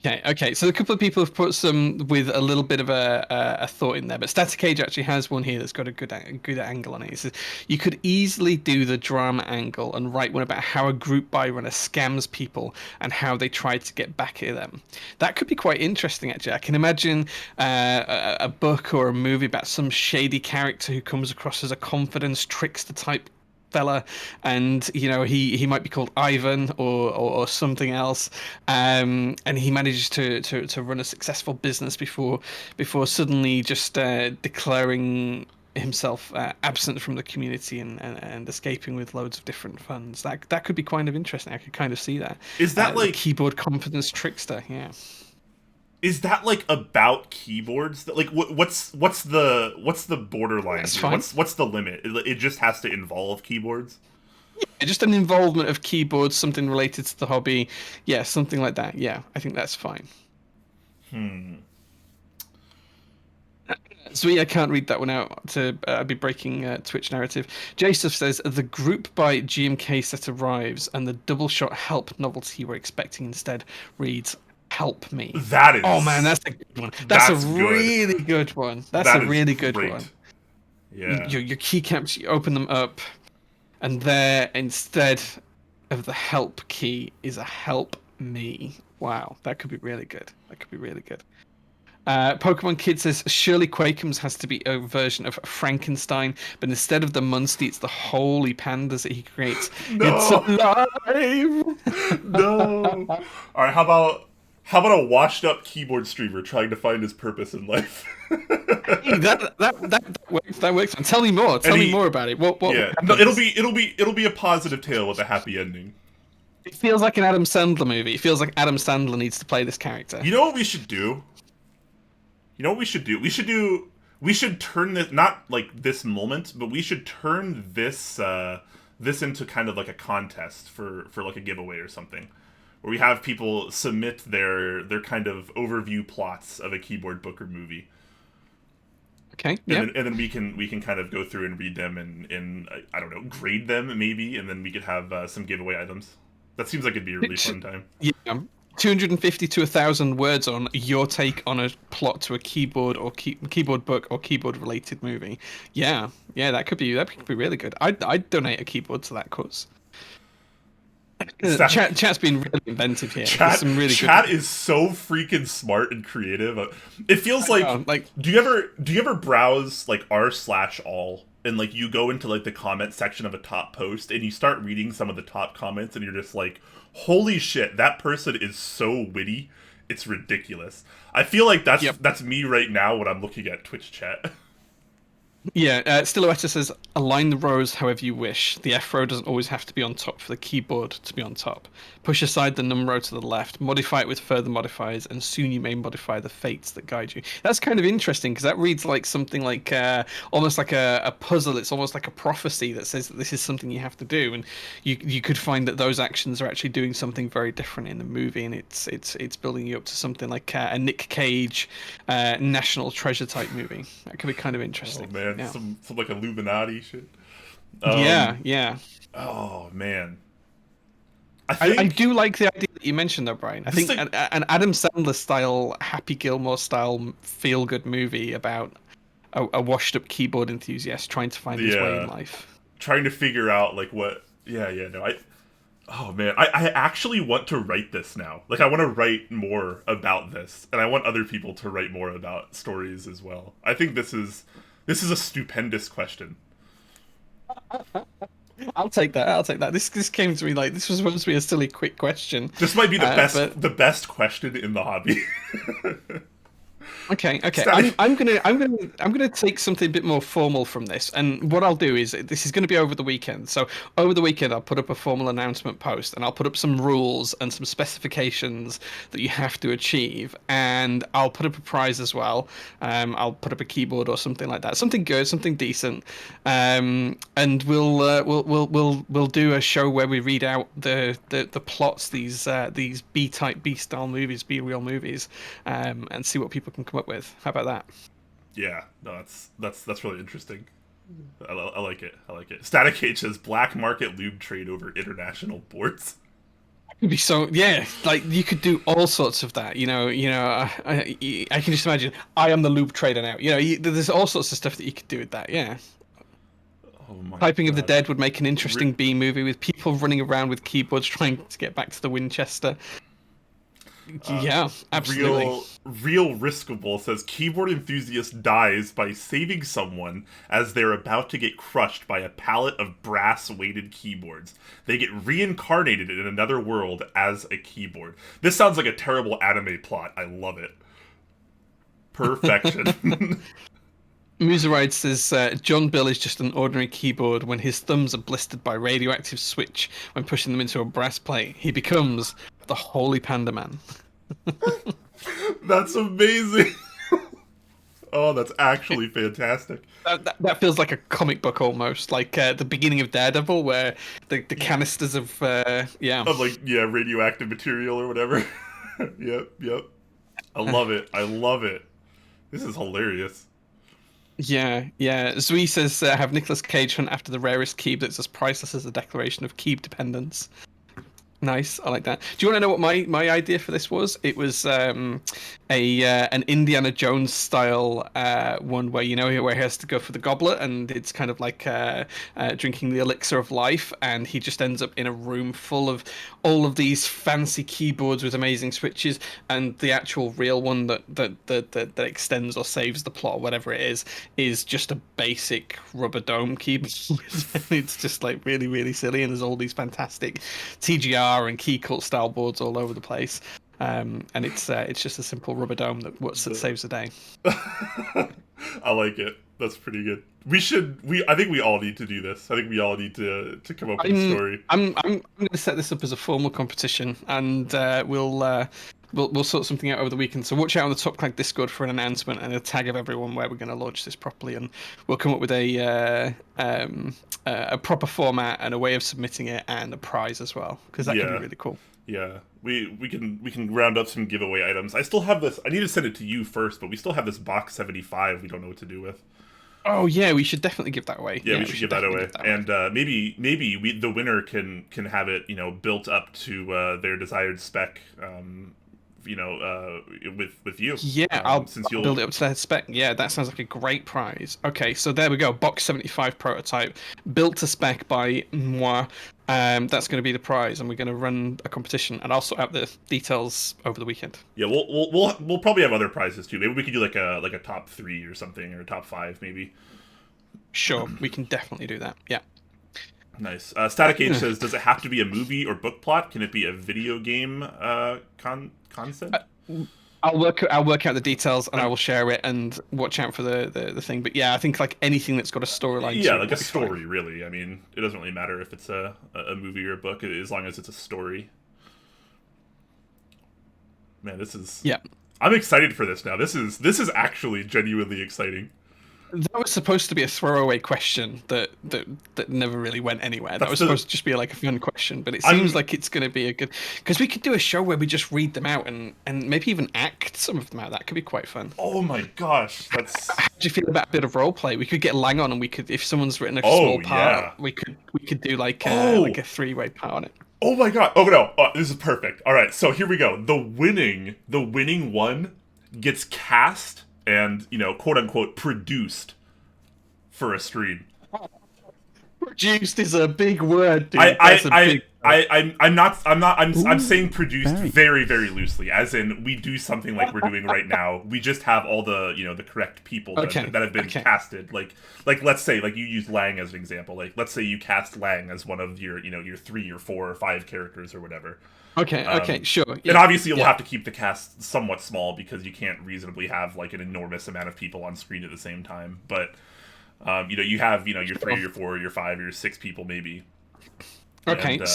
Okay. So a couple of people have put some with a little bit of a thought in there, but Static Age actually has one here that's got a good angle on it. It says you could easily do the drama angle and write one about how a group buy runner scams people and how they try to get back at them. That could be quite interesting, actually. I can imagine a book or a movie about some shady character who comes across as a confidence trickster type fella, and he might be called Ivan or something else, and he manages to run a successful business before suddenly just declaring himself absent from the community and escaping with loads of different funds. That could be kind of interesting. I could kind of see that. Is that The like keyboard confidence trickster. Yeah. is that like about keyboards? Like what's the borderline That's here? fine. What's the limit? It just has to involve keyboards. Just an involvement of keyboards, something related to the hobby. Yeah, something like that. Yeah, I think that's fine. Hmm. So yeah, I can't read that one out. I'd be breaking Twitch narrative. Joseph says the group by GMK set arrives, and the double shot help novelty we're expecting instead reads help me. That Oh man, is that's a good one. That's a that's good. really good one. That's a That is really good great. one. Yeah. Your keycaps, you open them up, and there, instead of the help key, is a help me. Wow, that could be really good. That could be really good. Pokemon Kid says Shirley Quakem's has to be a version of Frankenstein, but instead of the Munster, it's the holy pandas that he creates. It's No. alive. No. All right, how about a washed up keyboard streamer trying to find his purpose in life? Hey, that works. That works. Tell me more. And Tell me more about it. What yeah. No, happens? it'll be a positive tale with a happy ending. It feels like an Adam Sandler movie. It feels like Adam Sandler needs to play this character. You know what we should do? You know what we should do? We should turn this, not like this moment, but we should turn this this into kind of like a contest for like a giveaway or something, where we have people submit their kind of overview plots of a keyboard book or movie. Okay. Yeah. And then we can kind of go through and read them and I don't know, grade them maybe, and then we could have some giveaway items. That seems like it'd be a really fun time. Yeah. 250 to 1,000 words on your take on a plot to a keyboard or keyboard book or keyboard related movie. Yeah, that could be really good. I'd donate a keyboard to that cause. Chat's been really inventive here. There's some really chat good... is so freaking smart and creative. It feels like like do you ever browse like r/all and like you go into like the comment section of a top post and you start reading some of the top comments and you're just like, holy shit, that person is so witty, it's ridiculous. I feel like that's me right now when I'm looking at Twitch chat. Yeah, Stiloetta says, align the rows however you wish. The F row doesn't always have to be on top for the keyboard to be on top. Push aside the num row to the left, modify it with further modifiers, and soon you may modify the fates that guide you. That's kind of interesting, because that reads like something like, almost like a puzzle. It's almost like a prophecy that says that this is something you have to do, and you could find that those actions are actually doing something very different in the movie, and it's building you up to something like a Nick Cage, National Treasure type movie. That could be kind of interesting. Oh man. Yeah. Some like Illuminati shit. Yeah. Oh man, I do like the idea that you mentioned though, Brian. I think thing... an Adam Sandler style, Happy Gilmore style feel good movie about a washed up keyboard enthusiast trying to find his way in life, trying to figure out like what. Yeah, no, oh man, I actually want to write this now. Like I want to write more about this, and I want other people to write more about stories as well. I think this is a stupendous question. I'll take that. This came to me like this was supposed to be a silly, quick question. This might be the best question in the hobby. Okay. I'm gonna take something a bit more formal from this, and what I'll do is this is going to be over the weekend. So over the weekend, I'll put up a formal announcement post, and I'll put up some rules and some specifications that you have to achieve, and I'll put up a prize as well. I'll put up a keyboard or something like that, something good, something decent, and we'll do a show where we read out the plots, these B-type, B-style movies, B-real movies, and see what people can come up with. How about that? Yeah, no, that's really interesting. I like it. Static H says black market lube trade over international boards. Could be so, yeah. Like you could do all sorts of that. I can just imagine. I am the lube trader now. There's all sorts of stuff that you could do with that. Yeah. Oh my Typing God. of the Dead would make an interesting B movie with people running around with keyboards trying to get back to the Winchester. Yeah, absolutely. Real Riskable says keyboard enthusiast dies by saving someone as they're about to get crushed by a pallet of brass weighted keyboards. They get reincarnated in another world as a keyboard. This sounds like a terrible anime plot. I love it. Perfection. Museride says John Bill is just an ordinary keyboard. When his thumbs are blistered by radioactive switch when pushing them into a brass plate, he becomes the Holy Panda Man. That's amazing. Oh, that's actually fantastic. That feels like a comic book almost, like the beginning of Daredevil, where the canisters of radioactive material or whatever. Yep. I love it. This is hilarious. Yeah. Zui says have Nicolas Cage hunt after the rarest key that's as priceless as the declaration of key dependence. Nice, I like that. Do you want to know what my idea for this was? It was an Indiana Jones style one where where he has to go for the goblet, and it's kind of like drinking the elixir of life, and he just ends up in a room full of all of these fancy keyboards with amazing switches, and the actual real one that extends or saves the plot, or whatever it is just a basic rubber dome keyboard. It's just like really really silly, and there's all these fantastic TGR and key cult style boards all over the place. And it's just a simple rubber dome that saves the day. I like it. That's pretty good. I think we all need to do this. I think we all need to come up with a story. I'm going to set this up as a formal competition, and we'll sort something out over the weekend. So watch out on the Top Clack Discord for an announcement and a tag of everyone where we're going to launch this properly, and we'll come up with a proper format and a way of submitting it and a prize as well, because that can be really cool. Yeah, we can round up some giveaway items. I still have this. I need to send it to you first, but we still have this box 75. We don't know what to do with. Oh yeah, we should definitely give that away. Yeah, we should give that away. And maybe the winner can have it built up to their desired spec. With you. Yeah, I'll build it up to their spec. Yeah, that sounds like a great prize. Okay, so there we go. Box 75 prototype, built to spec by moi. That's going to be the prize, and we're going to run a competition, and I'll sort out the details over the weekend. Yeah, we'll probably have other prizes too. Maybe we could do like a top 3 or something, or a top 5 maybe. Sure, we can definitely do that. Yeah. Nice. Static Age says, does it have to be a movie or book plot? Can it be a video game concept? I'll work out the details, and I will share it, and watch out for the thing. But yeah, I think like anything that's got a storyline. Yeah, like a story, fine. Really. I mean, it doesn't really matter if it's a movie or a book, as long as it's a story. Man, this is. Yeah. I'm excited for this now. This is actually genuinely exciting. That was supposed to be a throwaway question that never really went anywhere. That was supposed to just be like a fun question, but it seems like it's going to be a good, because we could do a show where we just read them out and maybe even act some of them out. That could be quite fun. Oh my gosh, that's. How do you feel about a bit of role play? We could get Lang on, and we could, if someone's written a small part, we could do like a 3-way part on it. Oh my god! Oh no! This is perfect. All right, so here we go. The winning one gets cast and quote unquote produced for a stream. Produced is a big word, dude. I'm saying produced very, very loosely, as in we do something like we're doing right now. We just have all the the correct people that have been casted. Like let's say like you use Lang as an example. Like let's say you cast Lang as one of your your 3 or 4 or 5 characters or whatever. Okay, sure. Yeah. And obviously you'll have to keep the cast somewhat small, because you can't reasonably have like an enormous amount of people on screen at the same time. But you have your 3 or your 4 or your 5 or your 6 people maybe. Okay, and,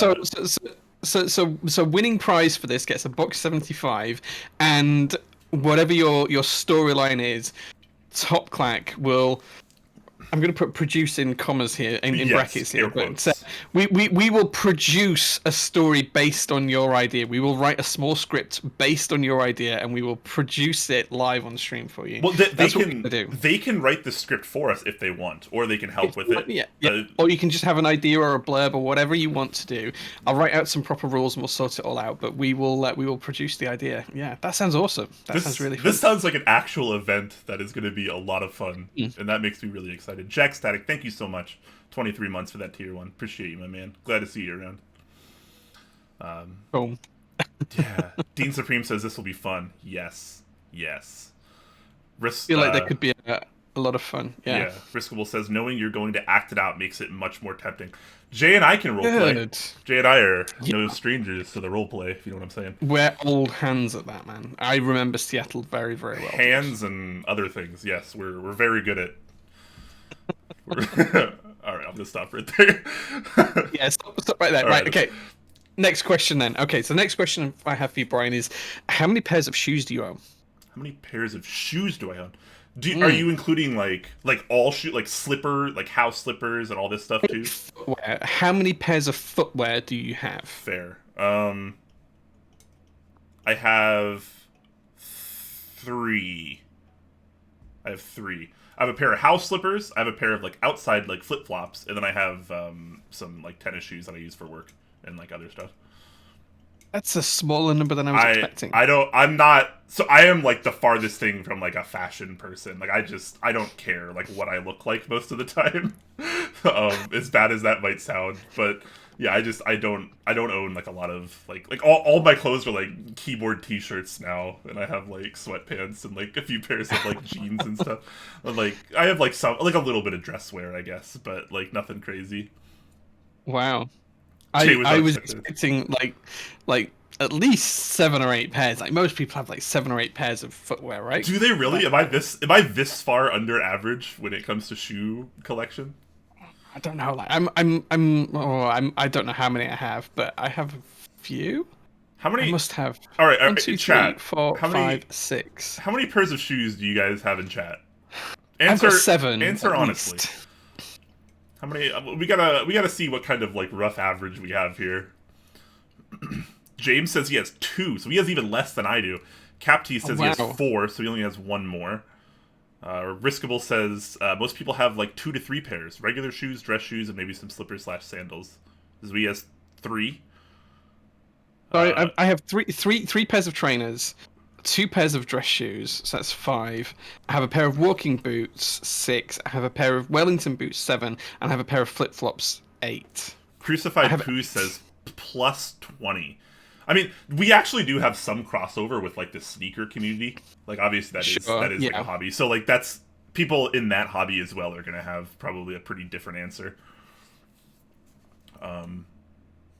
so winning prize for this gets a box 75, and whatever your storyline is, Top Clack will. I'm going to put produce in commas here, in brackets here. But we will produce a story based on your idea. We will write a small script based on your idea, and we will produce it live on stream for you. Well, they can write the script for us if they want, or they can help with it. Yeah. Or you can just have an idea or a blurb or whatever you want to do. I'll write out some proper rules and we'll sort it all out. But we will produce the idea. Yeah, that sounds awesome. That sounds really fun. This sounds like an actual event that is going to be a lot of fun, and that makes me really excited. Jack Static, thank you so much. 23 months for that tier 1. Appreciate you, my man. Glad to see you around. Boom. Yeah. Dean Supreme says this will be fun. Yes. I feel like that could be a lot of fun. Yeah. Riskable says knowing you're going to act it out makes it much more tempting. Jay and I can roleplay. Jay and I are no strangers to the roleplay, if you know what I'm saying. We're old hands at that, man. I remember Seattle very, very well. Hands and other things. Yes, we're very good at. All right, I'm gonna stop right there. Yeah, stop right there. Right, okay. Next question then. Okay, so the next question I have for you, Brian, is how many pairs of shoes do you own? How many pairs of shoes do I own? Are you including like all shoe, like slipper, like house slippers and all this stuff too? Footwear. How many pairs of footwear do you have? Fair. I have 3. I have 3. I have a pair of house slippers. I have a pair of like outside like flip flops, and then I have some like tennis shoes that I use for work and like other stuff. That's a smaller number than I was expecting. I'm not, so I am like the farthest thing from like a fashion person. Like I don't care like what I look like most of the time. As bad as that might sound, but yeah, I don't own like a lot of like all my clothes are like keyboard t-shirts now, and I have like sweatpants and like a few pairs of like jeans and stuff. And, like I have like some like a little bit of dress wear, I guess, but like nothing crazy. Wow. Jay was I was unexpected. expecting like at least 7 or 8 pairs. Like most people have like 7 or 8 pairs of footwear, right? Do they really? Like Am I this far under average when it comes to shoe collection? I don't know. Like I don't know how many I have, but I have a few. How I many? must have All one, right, two, three, chat. four, five, six. How many pairs of shoes do you guys have in chat? I've got Answer 7 answer at honestly. least. How many? We gotta see what kind of like rough average we have here. James says he has 2, so he has even less than I do. Capty Oh, says he has wow. 4, so he only has one more. Riskable says most people have like 2 to 3 pairs: regular shoes, dress shoes, and maybe some slippers slash sandals. So he has 3. So Uh, I have three pairs of trainers, 2 pairs of dress shoes, so that's 5. I have a pair of walking boots, 6. I have a pair of Wellington boots, 7, and I have a pair of flip flops, 8. I Crucified have Pooh 8. says plus 20. I mean, we actually do have some crossover with like the sneaker community. Like obviously Sure, that is like a yeah. hobby. So like that's people in that hobby as well are going to have probably a pretty different answer. Um,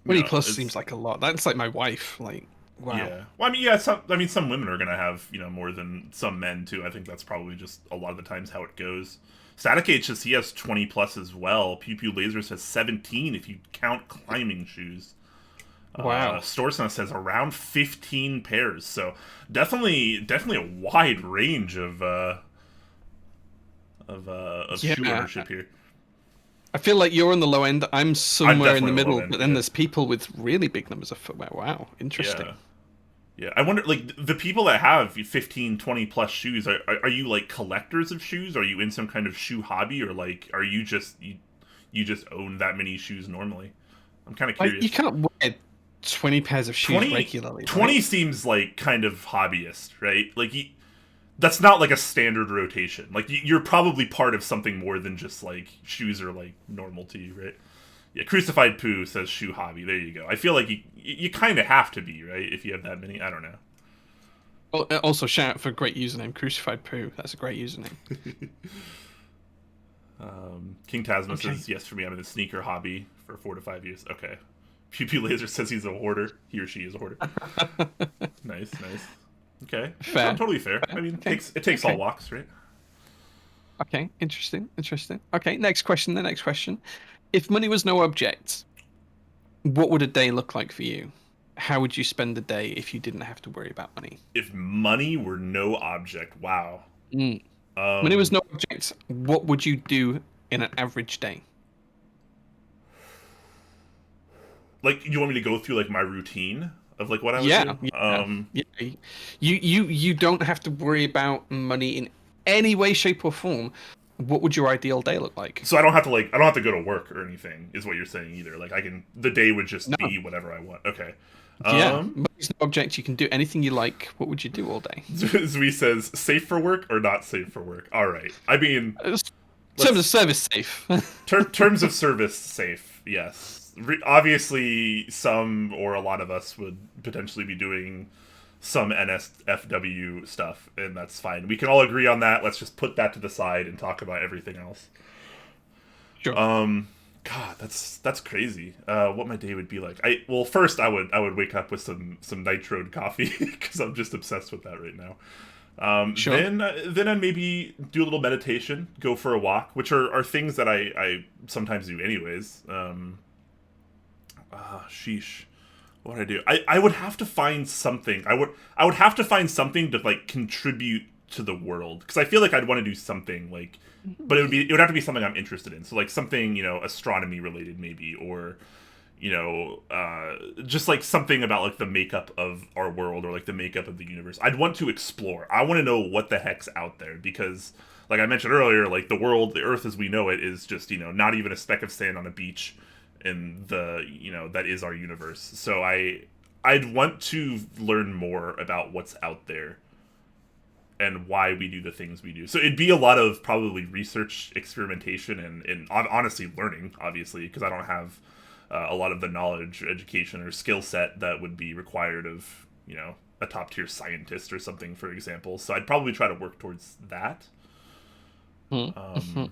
you 20 know, plus seems it's like a lot. That's like my wife. Like, wow. yeah. Well, I mean, yeah. Some women are going to have more than some men too. I think that's probably just a lot of the times how it goes. Static H says he has 20 plus as well. Pew Pew Laser says 17 if you count climbing shoes. Wow. Storsna says around 15 pairs, so definitely a wide range of shoe Yeah. ownership here. I feel like you're on the low end. I'm I'm somewhere in the definitely on the low middle, end. but then Yeah, there's people with really big numbers of footwear. Wow. yeah, Interesting. yeah. I wonder, like the people that have 15, 20 plus shoes. Are you like collectors of shoes? Are you in some kind of shoe hobby, or like are you you just own that many shoes normally? I'm kind of Like, you curious. can't wear 20 pairs of shoes 20 regularly, right? 20 seems like kind of hobbyist, right? Like that's not like a standard rotation. Like you're probably part of something more than just like shoes are like normal to you, right? Yeah, Crucified Poo says shoe hobby. There you go. I feel like you kind of have to be, right, if you have that many. I don't know. Well, also, shout out for a great username, Crucified Poo. That's a great username. King Tasma Okay. says yes for me. I'm in the sneaker hobby for 4 to 5 years. Okay. Pew Pew Laser says he's a hoarder. He or she is a hoarder. Nice, nice. Okay, yeah, Fair. totally fair. I Fair. mean, Okay. it takes all Okay. walks, right? Okay. Interesting. Interesting. Okay. Next question. The next question. If money was no object, what would a day look like for you? How would you spend the day if you didn't have to worry about money? If money were no object, wow. Mm. Money was Um, no object. What would you do in an average day? like you want me to go through like my routine of like what I would Yeah, do? yeah, yeah. You don't have to worry about money in any way, shape, or form. What would your ideal day look like? So I don't have to I don't have to go to work or anything is what you're saying either. Like I can the day would just No. be whatever I want. Okay. Yeah, Um money's no object. You can do anything you like. What would you do all day? Zui says safe for work or not safe for work. All right. I mean, Terms of let's service safe. terms of service safe. Yes. Obviously some or a lot of us would potentially be doing some NSFW stuff, and that's fine. We can all agree on that. Let's just put that to the side and talk about everything else. Sure. God, that's crazy. What my day would be like? First I would wake up with some nitroed coffee because I'm just obsessed with that right now. Sure. Then I'd maybe do a little meditation, go for a walk, which are things that I sometimes do anyways. Sheesh. What would I do? I would have to find something. I would have to find something to like contribute to the world because I feel like I'd want to do something like, but it would have to be something I'm interested in. So like something astronomy related maybe, or just like something about like the makeup of our world or like the makeup of the universe. I'd want to explore. I want to know what the heck's out there because like I mentioned earlier, like the Earth as we know it is just not even a speck of sand on a beach in the that is our universe. So I'd want to learn more about what's out there and why we do the things we do. So it'd be a lot of probably research, experimentation, and honestly learning, obviously, because I don't have a lot of the knowledge, education, or skill set that would be required of, a top tier scientist or something, for example. So I'd probably try to work towards that. Mm-hmm.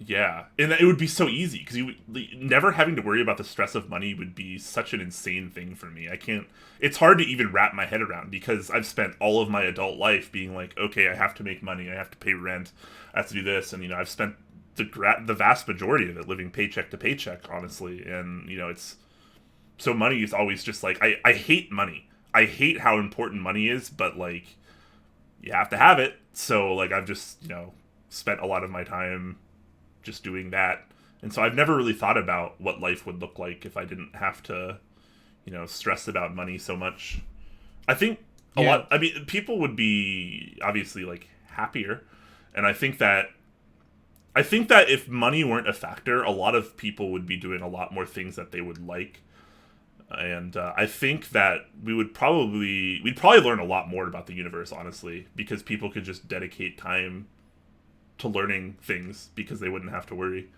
Yeah, and it would be so easy because never having to worry about the stress of money would be such an insane thing for me. I can't. It's hard to even wrap my head around because I've spent all of my adult life being like, okay, I have to make money, I have to pay rent, I have to do this, and I've spent the vast majority of it living paycheck to paycheck, honestly, and it's so money is always just like I hate money. I hate how important money is, but like you have to have it. So like I've just spent a lot of my time just doing that. And so I've never really thought about what life would look like if I didn't have to, stress about money so much. I think Yeah. I mean, people would be obviously like happier. And I think that if money weren't a factor, a lot of people would be doing a lot more things that they would like. And I think that we'd probably learn a lot more about the universe, honestly, because people could just dedicate time to learning things because they wouldn't have to worry.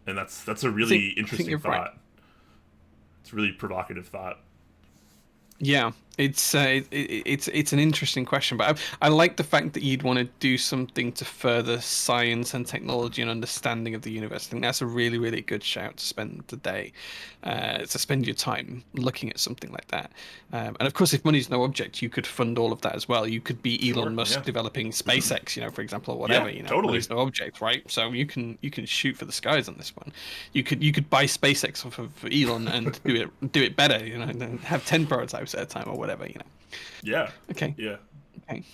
And that's a really I think interesting you're right. thought. It's a really provocative thought. Yeah, it's an interesting question, but I like the fact that you'd want to do something to further science and technology and understanding of the universe. I think that's a really, really good shout to spend the day, to spend your time looking at something like that. And of course, if money's no object, you could fund all of that as well. You could be Elon Sure. Musk Yeah. developing SpaceX, for example, or Yeah. whatever. Totally. Money's no object, right? So you can shoot for the skies on this one. You could buy SpaceX off of Elon and do it better, and have 10 prototypes at a time or whatever. Yeah. Okay, Yeah. okay,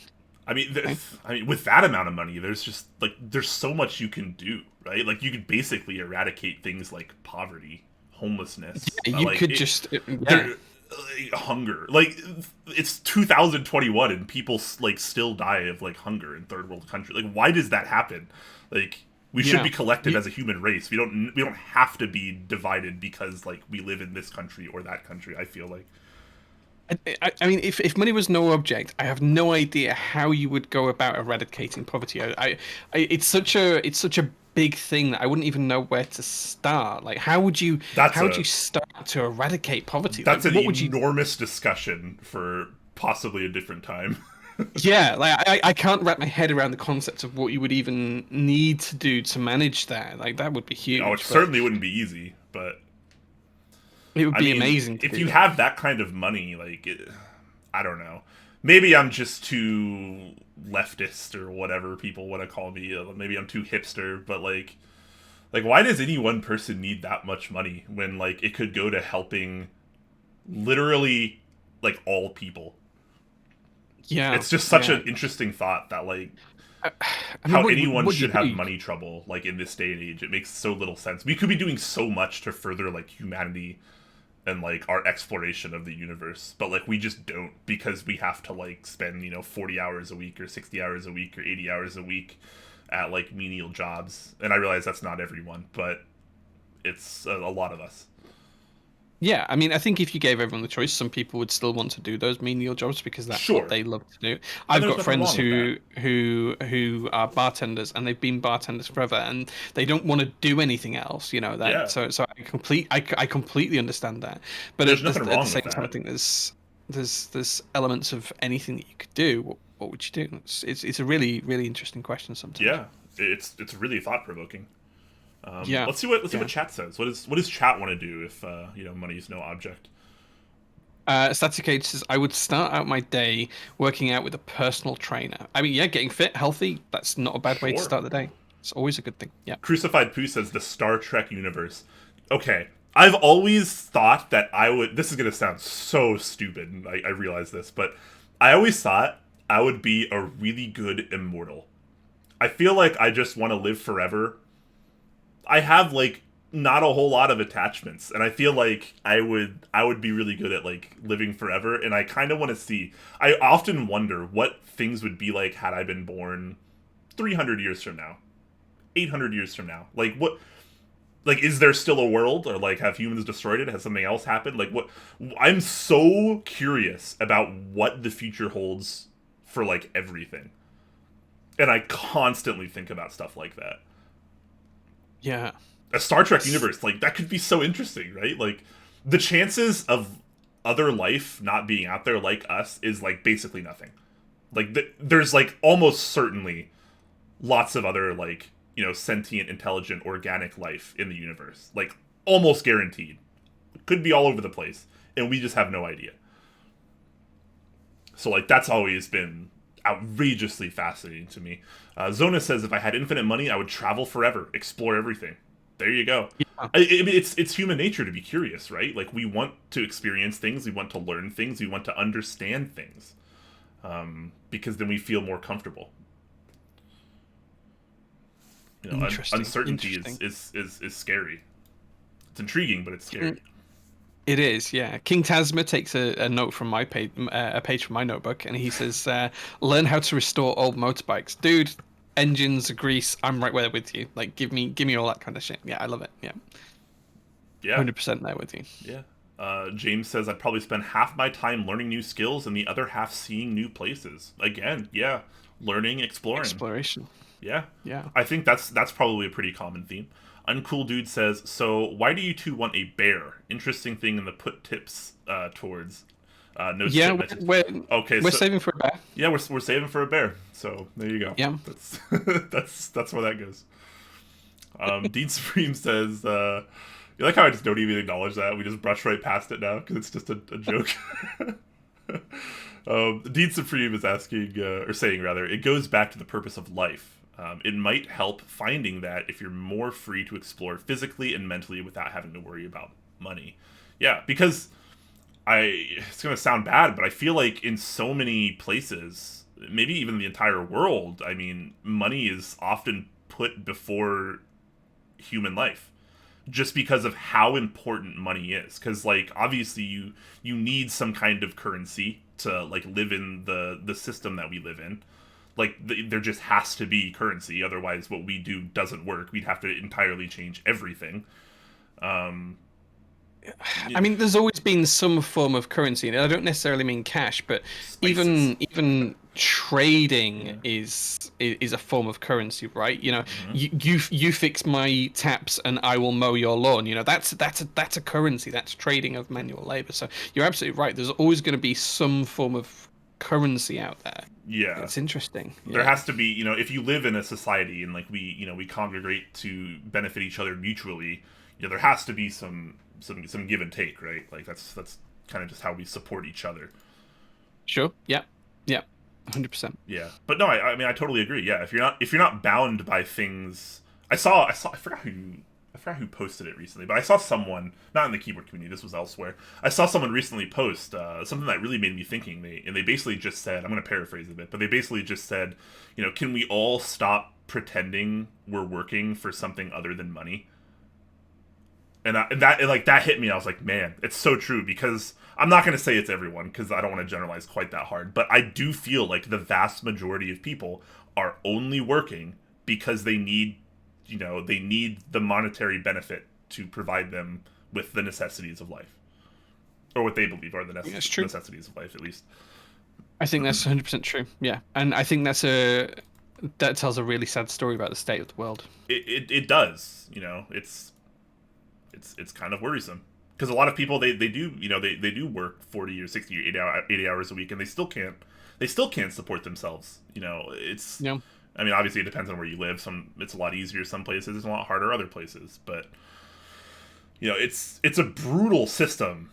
I mean, okay. with that amount of money, there's just like there's so much you can do, right? Like you could basically eradicate things like poverty, homelessness, You like could just yeah. there, hunger. Like it's 2021 and people like still die of like hunger in third world countries. Like why does that happen? Like we should Yeah. be collective You, as a human race. We don't have to be divided because like we live in this country or that country. I feel like I mean, if money was no object, I have no idea how you would go about eradicating poverty. It's such a big thing that I wouldn't even know where to start. Like, how would you that's how would a you start to eradicate poverty? Like, that's an what would you? enormous discussion for possibly a different time. Yeah, like I can't wrap my head around the concept of what you would even need to do to manage that. Like, that would be Oh, it huge, but certainly wouldn't be easy, but it would I be mean, amazing to if do you that. have that kind of money, like, I don't know. Maybe I'm just too leftist or whatever people want to call me. Maybe I'm too hipster, but like, why does any one person need that much money when like it could go to helping literally like all people? Yeah, It's just such yeah. an interesting thought that like I, I mean, how what anyone would you should have do? money trouble like in this day and age. It makes so little sense. We could be doing so much to further like humanity and like our exploration of the universe, but like we just don't because we have to like spend 40 hours a week or 60 hours a week or 80 hours a week at like menial jobs. And I realize that's not everyone, but it's a lot of us. Yeah, I mean, I think if you gave everyone the choice, some people would still want to do those menial jobs because that's what Sure. they love to do. And I've there's got nothing friends wrong with that. who are bartenders and they've been bartenders forever and they don't want to do anything else. That Yeah, so I completely understand that. But there's at nothing the wrong same with time, I that. think there's elements of anything that you could do. What would you do? It's a really really interesting question sometimes. Yeah, it's really thought provoking. Yeah, Let's see what yeah. chat says. What does chat want to do if money is no object? Static Age says, I would start out my day working out with a personal trainer. I mean, yeah, getting fit, healthy, that's not a bad way to Sure. start the day. It's always a good thing. Yeah. Crucified Poo says the Star Trek universe. Okay, I've always thought that I would. This is gonna sound so stupid. I realize this, but I always thought I would be a really good immortal. I feel like I just want to live forever. I have like not a whole lot of attachments, and I feel like I would be really good at like living forever. And I kind of want to see. I often wonder what things would be like had I been born 300 years from now, 800 years from now. Like what Like, is there still a world, or like, have humans destroyed it? Has something else happened? Like, what? I'm so curious about what the future holds for like everything, and I constantly think about stuff like that. Yeah. A Star Trek universe, like that could be so interesting, right? Like, the chances of other life not being out there like us is like basically nothing. Like, there's like almost certainly lots of other like sentient, intelligent, organic life in the universe, like almost guaranteed. Could be all over the place, and we just have no idea. So like that's always been outrageously fascinating to me. Zona says if I had infinite money, I would travel forever, explore everything. There you go. Yeah. I mean, it's human nature to be curious, right? Like we want to experience things, we want to learn things, we want to understand things, because then we feel more comfortable. Uncertainty Interesting. is scary. It's intriguing, but it's scary. It is, yeah. King Tasma takes a note from my page, a page from my notebook, and he says, "Learn how to restore old motorbikes, dude. Engines, grease. I'm right there with you. Like, give me all that kind of shit. Yeah, I love it. Yeah, Yeah, 100% there with you. yeah. James says I'd probably spend half my time learning new skills and the other half seeing new places. Again, yeah, learning, exploring. Exploration. Yeah, Yeah. I think that's probably a pretty common theme. Uncool Dude says, so why do you two want a bear? Interesting thing in the put tips towards no Yeah, shit mentioned. we're Okay, we're so saving for a bear. yeah, we're saving for a bear. So there you go. Yeah. That's that's where that goes. Dean Supreme says, you like how I just don't even acknowledge that? We just brush right past it now because it's just a joke. Dean Supreme is asking, or saying rather, it goes back to the purpose of life. It might help finding that if you're more free to explore physically and mentally without having to worry about money. Yeah, because it's going to sound bad, but I feel like in so many places, maybe even the entire world, I mean, money is often put before human life just because of how important money is, because like obviously you need some kind of currency to like live in the system that we live in. Like there just has to be currency, otherwise what we do doesn't work. We'd have to entirely change everything. um I mean, there's always been some form of currency, and I don't necessarily mean cash, but Spices. even trading Yeah. is a form of currency, right? You know, Hmm. you fix my taps and I will mow your lawn. You know, that's a currency. That's trading of manual labor. So you're absolutely right. There's always going to be some form of currency out there. Yeah, It's interesting. there Yeah, has to be, if you live in a society and like we congregate to benefit each other mutually, there has to be some give and take, right? Like that's kind of just how we support each other. sure. Yeah, yeah, 100%. Yeah, but no, I mean I totally agree. Yeah, if you're not bound by things, I saw I forgot who posted it recently, but I saw someone, not in the keyboard community, this was elsewhere. I saw someone recently post something that really made me thinking. They basically just said, I'm going to paraphrase a bit, but they basically just said, can we all stop pretending we're working for something other than money? And that hit me. I was like, man, it's so true, because I'm not going to say it's everyone because I don't want to generalize quite that hard, but I do feel like the vast majority of people are only working because they need the monetary benefit to provide them with the necessities of life, or what they believe are the I think that's true. necessities of life, at least. I think that's 100% true. Yeah, and I think that tells a really sad story about the state of the world. It does. It's kind of worrisome, because a lot of people they do they do work 40 or 60 or 80 hours a week, and they still can't support themselves. It's, Yeah. I mean, obviously it depends on where you live. It's a lot easier some places, it's a lot harder other places, but it's a brutal system.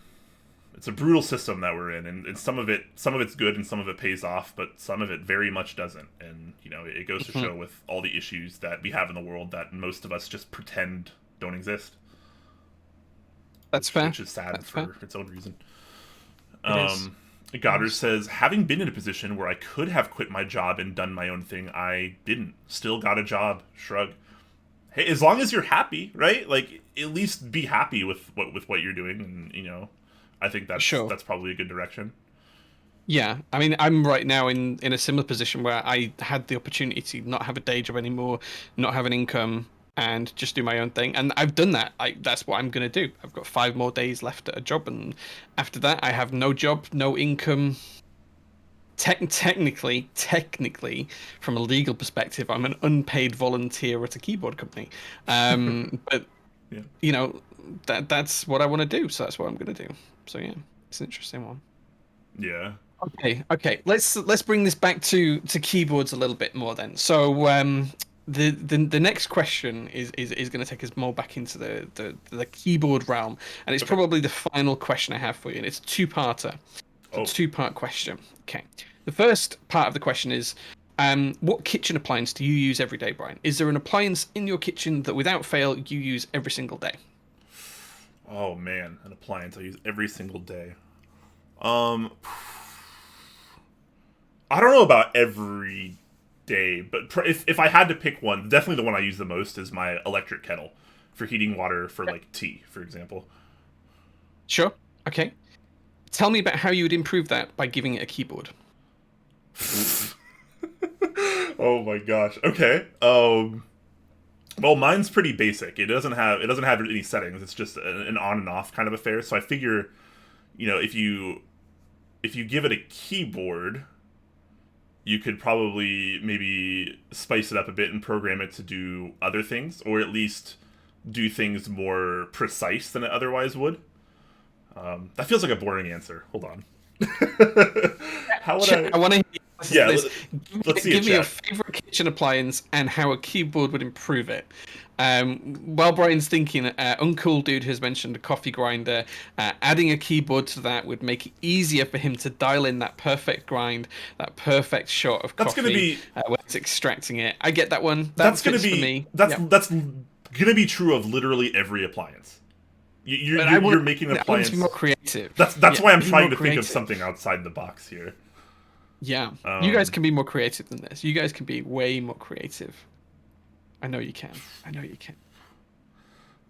It's a brutal system that we're in, and some of it's good and some of it pays off, but some of it very much doesn't. And it goes to Mhm. show with all the issues that we have in the world that most of us just pretend don't exist, That's which fair. which is sad That's fair. for its own reason. It is. It Goddard is. says, having been in a position where I could have quit my job and done my own thing, I didn't. Still got a job. Shrug. Hey, as long as you're happy, right? Like, at least be happy with what you're doing, and I think that's Sure. that's probably a good direction. Yeah. I mean, I'm right now in a similar position where I had the opportunity to not have a day job anymore, not have an income, and just do my own thing. And I've done that. That's what I'm gonna do. I've got 5 more days left at a job, and after that, I have no job, no income. Technically, from a legal perspective, I'm an unpaid volunteer at a keyboard company. But Yeah. you know, that's what I want to do, so that's what I'm gonna do. So yeah, it's an interesting one. Yeah. Okay. Let's bring this back to keyboards a little bit more then. So the next question is going to take us more back into the keyboard realm, and it's Okay. probably the final question I have for you, and it's a two-parter. It's a Oh. two-part question. Okay. The first part of the question is, what kitchen appliance do you use every day, Brian? Is there an appliance in your kitchen that without fail you use every single day? Oh man, an appliance I use every single day. Um, I don't know about every day, but if I had to pick one, definitely the one I use the most is my electric kettle for heating water for like tea, for example. Sure. Okay. Tell me about how you would improve that by giving it a keyboard. Oh my gosh. Okay. Well, mine's pretty basic. It doesn't have any settings. It's just an on and off kind of affair. So I figure, if you give it a keyboard, you could probably maybe spice it up a bit and program it to do other things, or at least do things more precise than it otherwise would. That feels like a boring answer. Hold on. How would I? I want to Yeah, this. let's see a Give me your chat. favorite kitchen appliance and how a keyboard would improve it. While Brian's thinking, Uncool Dude has mentioned a coffee grinder. Adding a keyboard to that would make it easier for him to dial in that perfect grind, that perfect shot of That's gonna coffee be when it's extracting it. I get that one. That that's gonna fits for be me. that's Yep. that's gonna be true of literally every appliance. But You're making an I want it to be appliance. more creative. That's Yeah, why I'm be trying more to think of creative. something outside the box here. Yeah, you guys Um, can be more creative than this. You guys can be way more creative. I know you can. I know you can.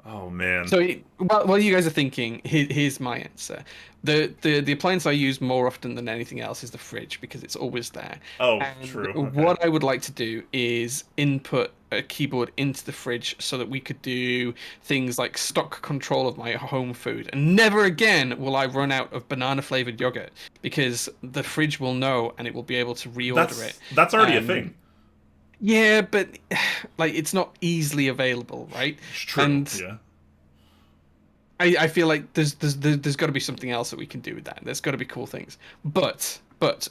oh man. So while you guys are thinking, here's my answer. The appliance I use more often than anything else is the fridge because it's always there. Oh, And true. Okay. what I would like to do is input a keyboard into the fridge so that we could do things like stock control of my home food. And never again will I run out of banana flavored yogurt because the fridge will know and it will be able to reorder it. That's already a Um, thing. yeah, but like it's not easily available, right? It's true. And Yeah. I feel like there's got to be something else that we can do with that. There's got to be cool things. But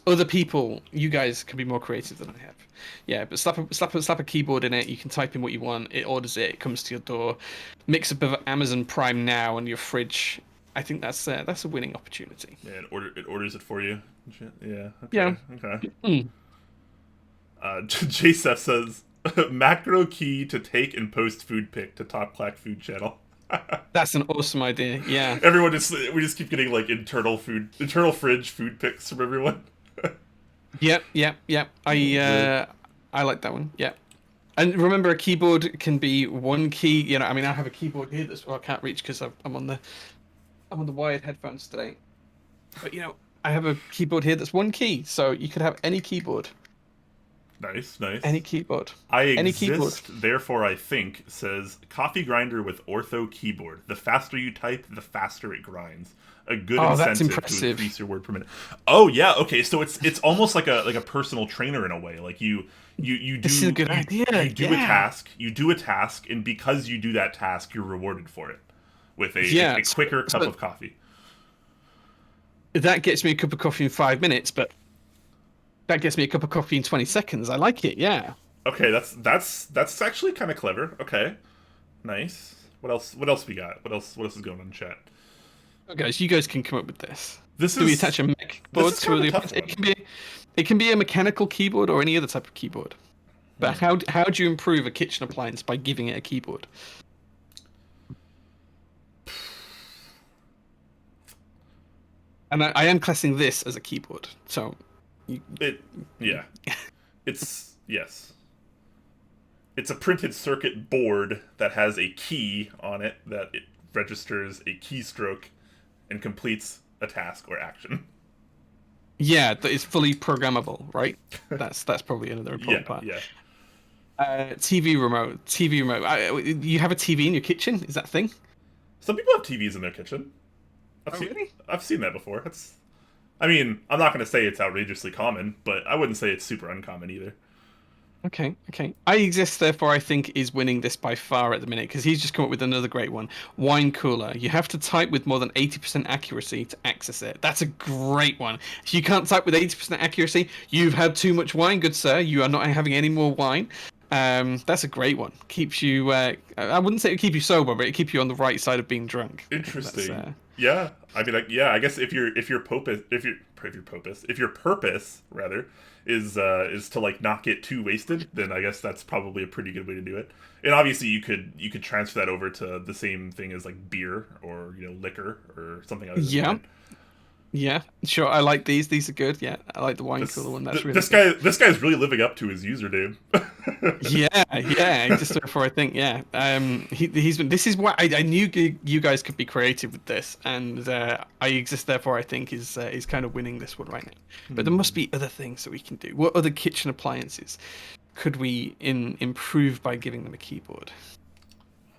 other people, you guys can be more creative than I have. Yeah, but slap a keyboard in it. You can type in what you want. It orders it. It comes to your door. Mix up of Amazon Prime Now and your fridge. I think that's a winning opportunity. Yeah. It orders it for you. And shit. Yeah. Yeah. Okay. Okay. Mm. JSF says macro key to take and post food pic to top Clack food channel. That's an awesome idea. Yeah. We just keep getting like internal fridge food pics from everyone. Yep. I like that one. Yeah. And remember, a keyboard can be one key. I mean, I have a keyboard here that's I can't reach because I'm on the wired headphones today. But I have a keyboard here that's one key, so you could have any keyboard, Nice, nice. any keyboard, I any keyboard. exist, therefore I think, says coffee grinder with ortho keyboard. The faster you type, the faster it grinds. A good Oh, that's incentive to impressive. increase your word per minute. Oh yeah, okay. So it's almost like a personal trainer in a way. Like you do This is a good idea. you do a Yeah. task, and because you do that task, you're rewarded for it with Yeah. a quicker cup So of coffee. that gets me a cup of coffee in 5 minutes, but that gets me a cup of coffee in 20 seconds. I like it. Yeah. Okay, that's actually kind of clever. Okay, nice. What else? What else we got? What else is going on in chat? Oh, guys, you guys can come up with this. This Do we is attach a mech board is kind to of a the? tough It one. can be a mechanical keyboard or any other type of keyboard. But how do you improve a kitchen appliance by giving it a keyboard? And I am classing this as a keyboard. So, It yeah. It's yes. It's a printed circuit board that has a key on it that it registers a keystroke and completes a task or action. yeah, that is fully programmable, right? That's probably another important Yeah, part. yeah. TV remote. TV remote. You have a TV in your kitchen? Is that a thing? Some people have TVs in their kitchen. I've Oh, seen really? I've seen that before. It's I mean, I'm not going to say it's outrageously common, but I wouldn't say it's super uncommon either. Okay, okay. I exist, therefore I think is winning this by far at the minute because he's just come up with another great one. Wine cooler. You have to type with more than 80% accuracy to access it. That's a great one. If you can't type with 80% accuracy, you've had too much wine, good sir. You are not having any more wine. That's a great one. Keeps you. I wouldn't say it keep you sober, but it keep you on the right side of being drunk. That's Interesting. Yeah. I mean, yeah. I guess if your purpose rather is to like not get too wasted, then I guess that's probably a pretty good way to do it. And obviously, you could transfer that over to the same thing as like beer or liquor or something other than yeah, wine. yeah. Sure, I like these. These are good. Yeah, I like the wine cooler one. That's really This good. guy's really living up to his username. Yeah, yeah, just therefore I think, yeah. He's been. This is why I knew you guys could be creative with this, and I exist. Therefore, I think is kind of winning this one right now. But there must Hmm. be other things that we can do. What other kitchen appliances could we improve by giving them a keyboard?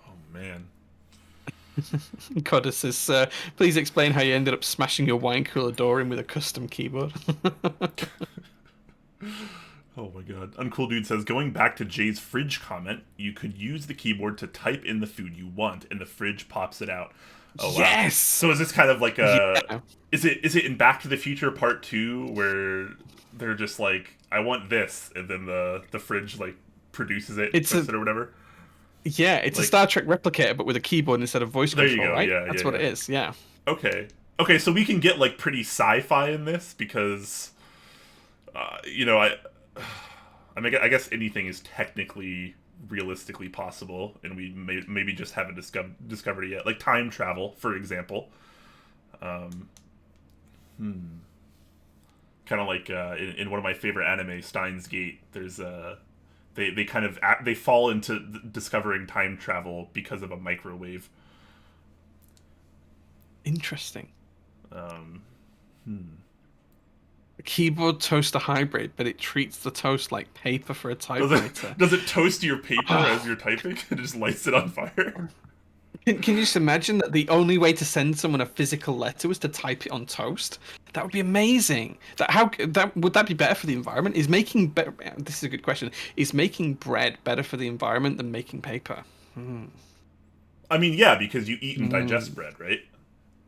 Oh man. Codus says, please explain how you ended up smashing your wine cooler door in with a custom keyboard. Oh my god. Uncool Dude says, going back to Jay's fridge comment, you could use the keyboard to type in the food you want, and the fridge pops it out. Oh wow. Yes. So is this kind of like a Yeah. is it in Back to the Future Part 2 where they're just like, I want this, and then the fridge like produces it and It's cooks a it or whatever? Yeah, it's a Like Star Trek replicator, but with a keyboard instead of voice there you control, go. right? Yeah, That's yeah, what it yeah. is. Yeah. Okay. Okay, so we can get like pretty sci-fi in this because you know, I mean, I guess anything is technically, realistically possible, and we maybe just haven't discovered it yet. Like time travel, for example. Um, kind of like in one of my favorite anime, Steins Gate. There's they kind of they fall into discovering time travel because of a microwave. Interesting. Um, Keyboard toaster hybrid, but it treats the toast like paper for a does typewriter. it does it toast your paper as Oh, you're typing? It just lights it on fire. can you just imagine that the only way to send someone a physical letter was to type it on toast? That would be amazing. That would that be better for the environment? Is making better? This is a good question. Is making bread better for the environment than making paper? I mean, yeah, because you eat and digest Mm, bread, right?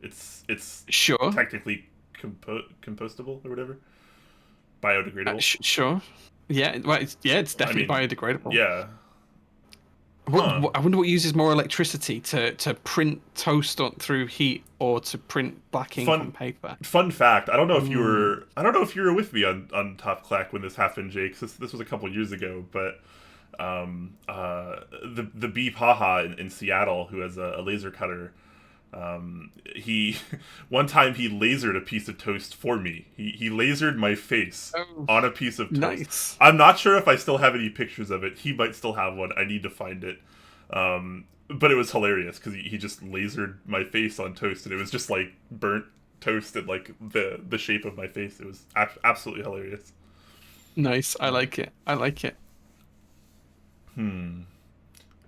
It's sure. technically compostable or whatever, biodegradable. Sure. Yeah, well, it's I definitely mean, biodegradable. yeah, huh? I wonder what uses more electricity to print toast through heat or to print black ink on Fun paper. fun fact. Mm. I don't know if you were with me on Top Clack when this happened, Jake. 'Cause this was a couple years ago, but the Beep Haha in Seattle, who has a laser cutter. He one time he lasered a piece of toast for me. He lasered my face Oh, on a piece of toast. nice. I'm not sure if I still have any pictures of it. He might still have one. I need to find it. But it was hilarious because he just lasered my face on toast, and it was just like burnt toast and like the shape of my face. It was absolutely hilarious. Nice. I like it. I like it.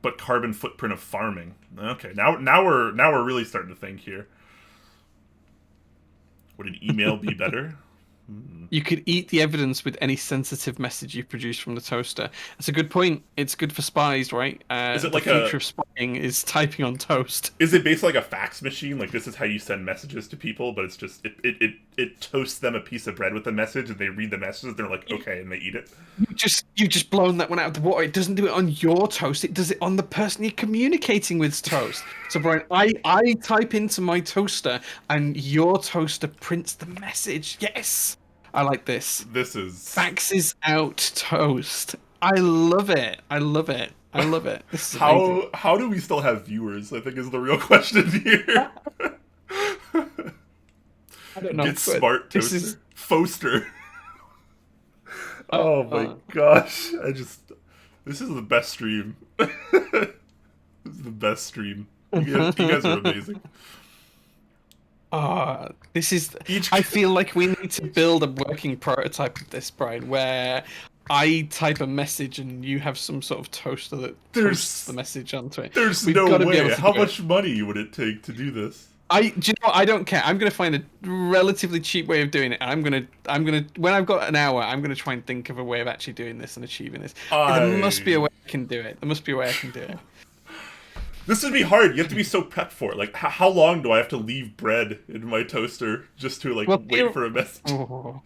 But carbon footprint of farming. Okay, now we're really starting to think here. Would an email be better? You could eat the evidence with any sensitive message you produce from the toaster. That's a good point. It's good for spies, right? Is it The like a future of spying is typing on toast. is it basically like a fax machine? Like this is how you send messages to people, but it's just it toasts them a piece of bread with the message, and they read the messages. They're like, okay, and they eat it. You've just blown that one out of the water. It doesn't do it on your toast. It does it on the person you're communicating with's toast. So Brian, I type into my toaster and your toaster prints the message. Yes. I like this. This is Faxes out toast. I love it. I love it. I love it. This is amazing. how do we still have viewers? I think is the real question here. I don't know, Get but smart this is toaster, Foster. uh, Oh my uh, gosh! This is the best stream. This is the best stream. You guys are amazing. this is. Each I feel like we need to build a working prototype of this, Brian, where I type a message and you have some sort of toaster that toasts the There's message onto it. there's We've no got to be able way. to How do it. much money would it take to do this? Do you know what? I don't care. I'm gonna find a relatively cheap way of doing it. I'm gonna when I've got an hour, I'm gonna try and think of a way of actually doing this and achieving this. There must be a I way I can do it. There must be a way I can do it. This would be hard. You have to be so prepped for it. Like, how long do I have to leave bread in my toaster just to like Well, wait for a message? oh,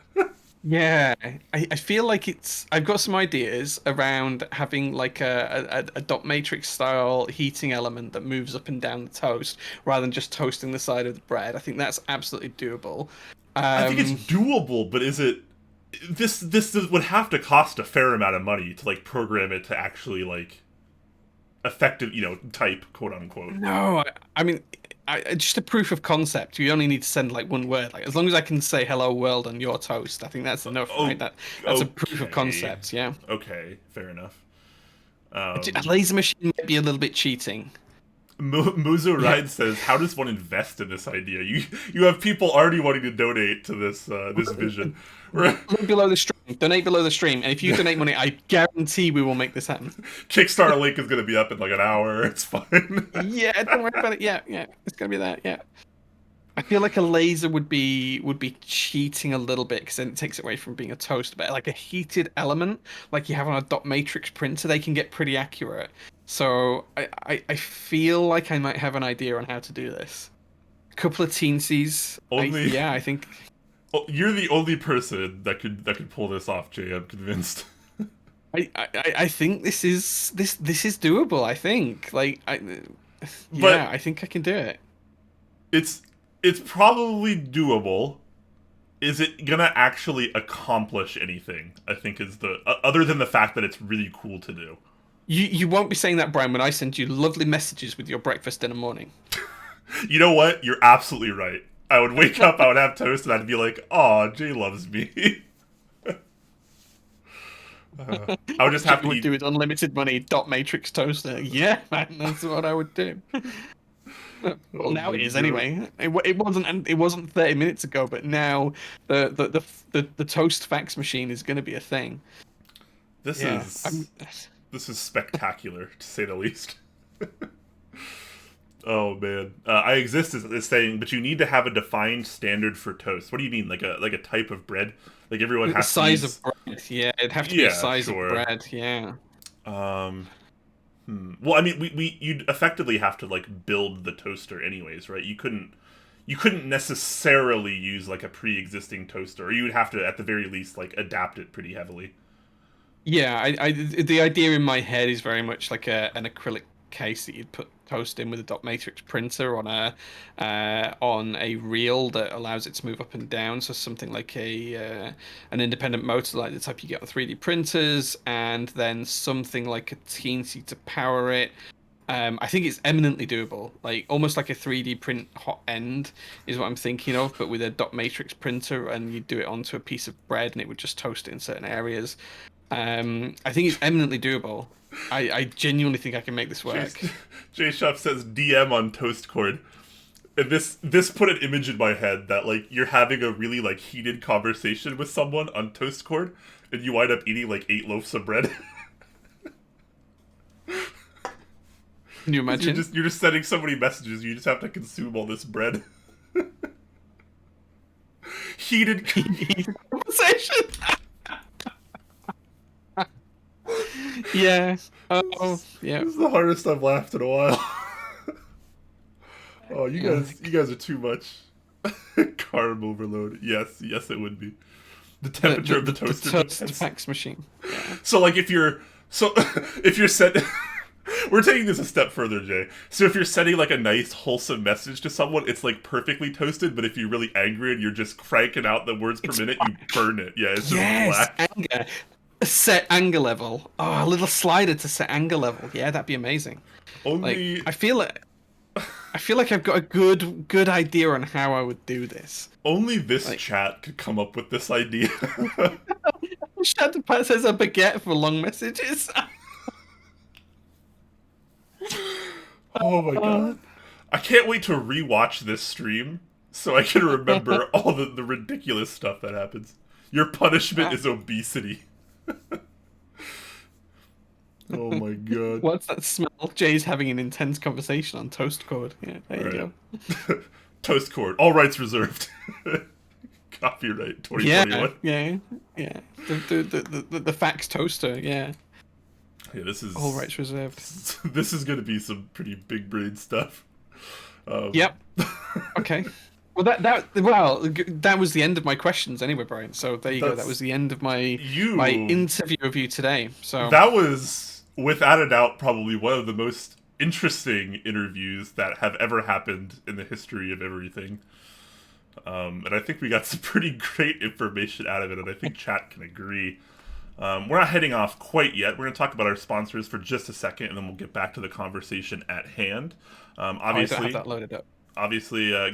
yeah, I feel like I've got some ideas around having like a dot matrix style heating element that moves up and down the toast rather than just toasting the side of the bread. I think that's absolutely doable. I think it's Um, doable, but is it? This would have to cost a fair amount of money to like program it to actually like effective, type quote unquote. no, I mean, just a proof of concept. You only need to send like one word. Like as long as I can say "Hello world" on your toast, I think that's enough, Oh, right? That's a proof of okay, concept. Yeah, okay, fair enough. a laser machine might be a little bit cheating. Muzo Yeah. Ride says, "How does one invest in this idea? You have people already wanting to donate to this vision." Right? Link below the stream. Donate below the stream, and if you donate money, I guarantee we will make this happen. Kickstarter link is going to be up in like an hour. It's fine. Yeah, don't worry about it. Yeah, yeah, it's gonna be that. Yeah, I feel like a laser would be cheating a little bit because then it takes it away from being a toast. But like a heated element, like you have on a dot matrix printer, they can get pretty accurate. So I feel like I might have an idea on how to do this. A couple of teensies. Only Yeah, I think. you're the only person that could pull this off, Jay. I'm convinced. I think this is doable. I think But yeah, I think I can do it. it's it's probably doable. Is it gonna actually accomplish anything? I think is the other than the fact that it's really cool to do. You won't be saying that, Brian, when I send you lovely messages with your breakfast in the morning. You know what? You're absolutely right. I would wake up, I would have toast, and I'd be like, "Aw, Jay loves me." I would just have You to would eat. do it unlimited money, dot matrix toaster. Yeah, man, that's what I would do. Well, Oh now my it is God. anyway. It wasn't 30 minutes ago, but now the toast fax machine is going to be a thing. This Yeah, is this is spectacular to say the least. Oh man, I exist is saying, but you need to have a defined standard for toast. What do you mean, like a type of bread? Like everyone the has to size use. of bread. Yeah, it'd have to be a Yeah, size of sure. bread. Yeah. Um, Well, I mean, you'd effectively have to like build the toaster anyways, right? You couldn't necessarily use like a pre-existing toaster, or you would have to at the very least like adapt it pretty heavily. Yeah, the idea in my head is very much like an acrylic case that you'd put toast in with a dot matrix printer on a reel that allows it to move up and down. So something like an independent motor like the type you get on 3D printers, and then something like a teensy to power it. I think it's eminently doable, like almost like a 3D print hot end is what I'm thinking of, but with a dot matrix printer, and you do it onto a piece of bread, and it would just toast it in certain areas. I think it's eminently doable. I genuinely think I can make this Jay, work. Jay Shuff says DM on toast cord. And this put an image in my head that like you're having a really like heated conversation with someone on toast cord, and you wind up eating like 8 loaves of bread. Can you You're imagine? just sending so many messages. You just have to consume all this bread. Heated. Conversation. Yeah. Oh, yeah. This is the hardest I've laughed in a while. Oh, you guys are too much. Carb overload. Yes, it would be. The temperature of the toaster toast depends. fax machine. Yeah. So like if you're set we're taking this a step further, Jay. So if you're sending like a nice wholesome message to someone, it's like perfectly toasted, but if you're really angry and you're just cranking out the words per minute, you burn it. Yeah, it's just Yes, black. anger. Set anger level. Oh, a little slider to set anger level. Yeah, that'd be amazing. Like Only I feel like I've got a good idea on how I would do this. only this Like chat could come up with this idea. Shadowpat says a baguette for long messages. Oh my god. I can't wait to rewatch this stream so I can remember all the ridiculous stuff that happens. Your punishment is obesity. Oh my god. What's that smell? Jay's having an intense conversation on toast cord. Yeah, there All you right. go. Toast cord. All rights reserved. Copyright Yeah, 2021. yeah, yeah. The fax toaster. Yeah, Yeah, this all is rights reserved. this is going to be some pretty big brain stuff. Um, Yep. Okay. Well, that was the end of my questions anyway, Brian. So there you go. That was that's the end of my you. interview of you today. So That was without a doubt probably one of the most interesting interviews that have ever happened in the history of everything. And I think we got some pretty great information out of it, and I think chat can agree. We're not heading off quite yet. We're going to talk about our sponsors for just a second, and then we'll get back to the conversation at hand. I don't have Obviously, that loaded up.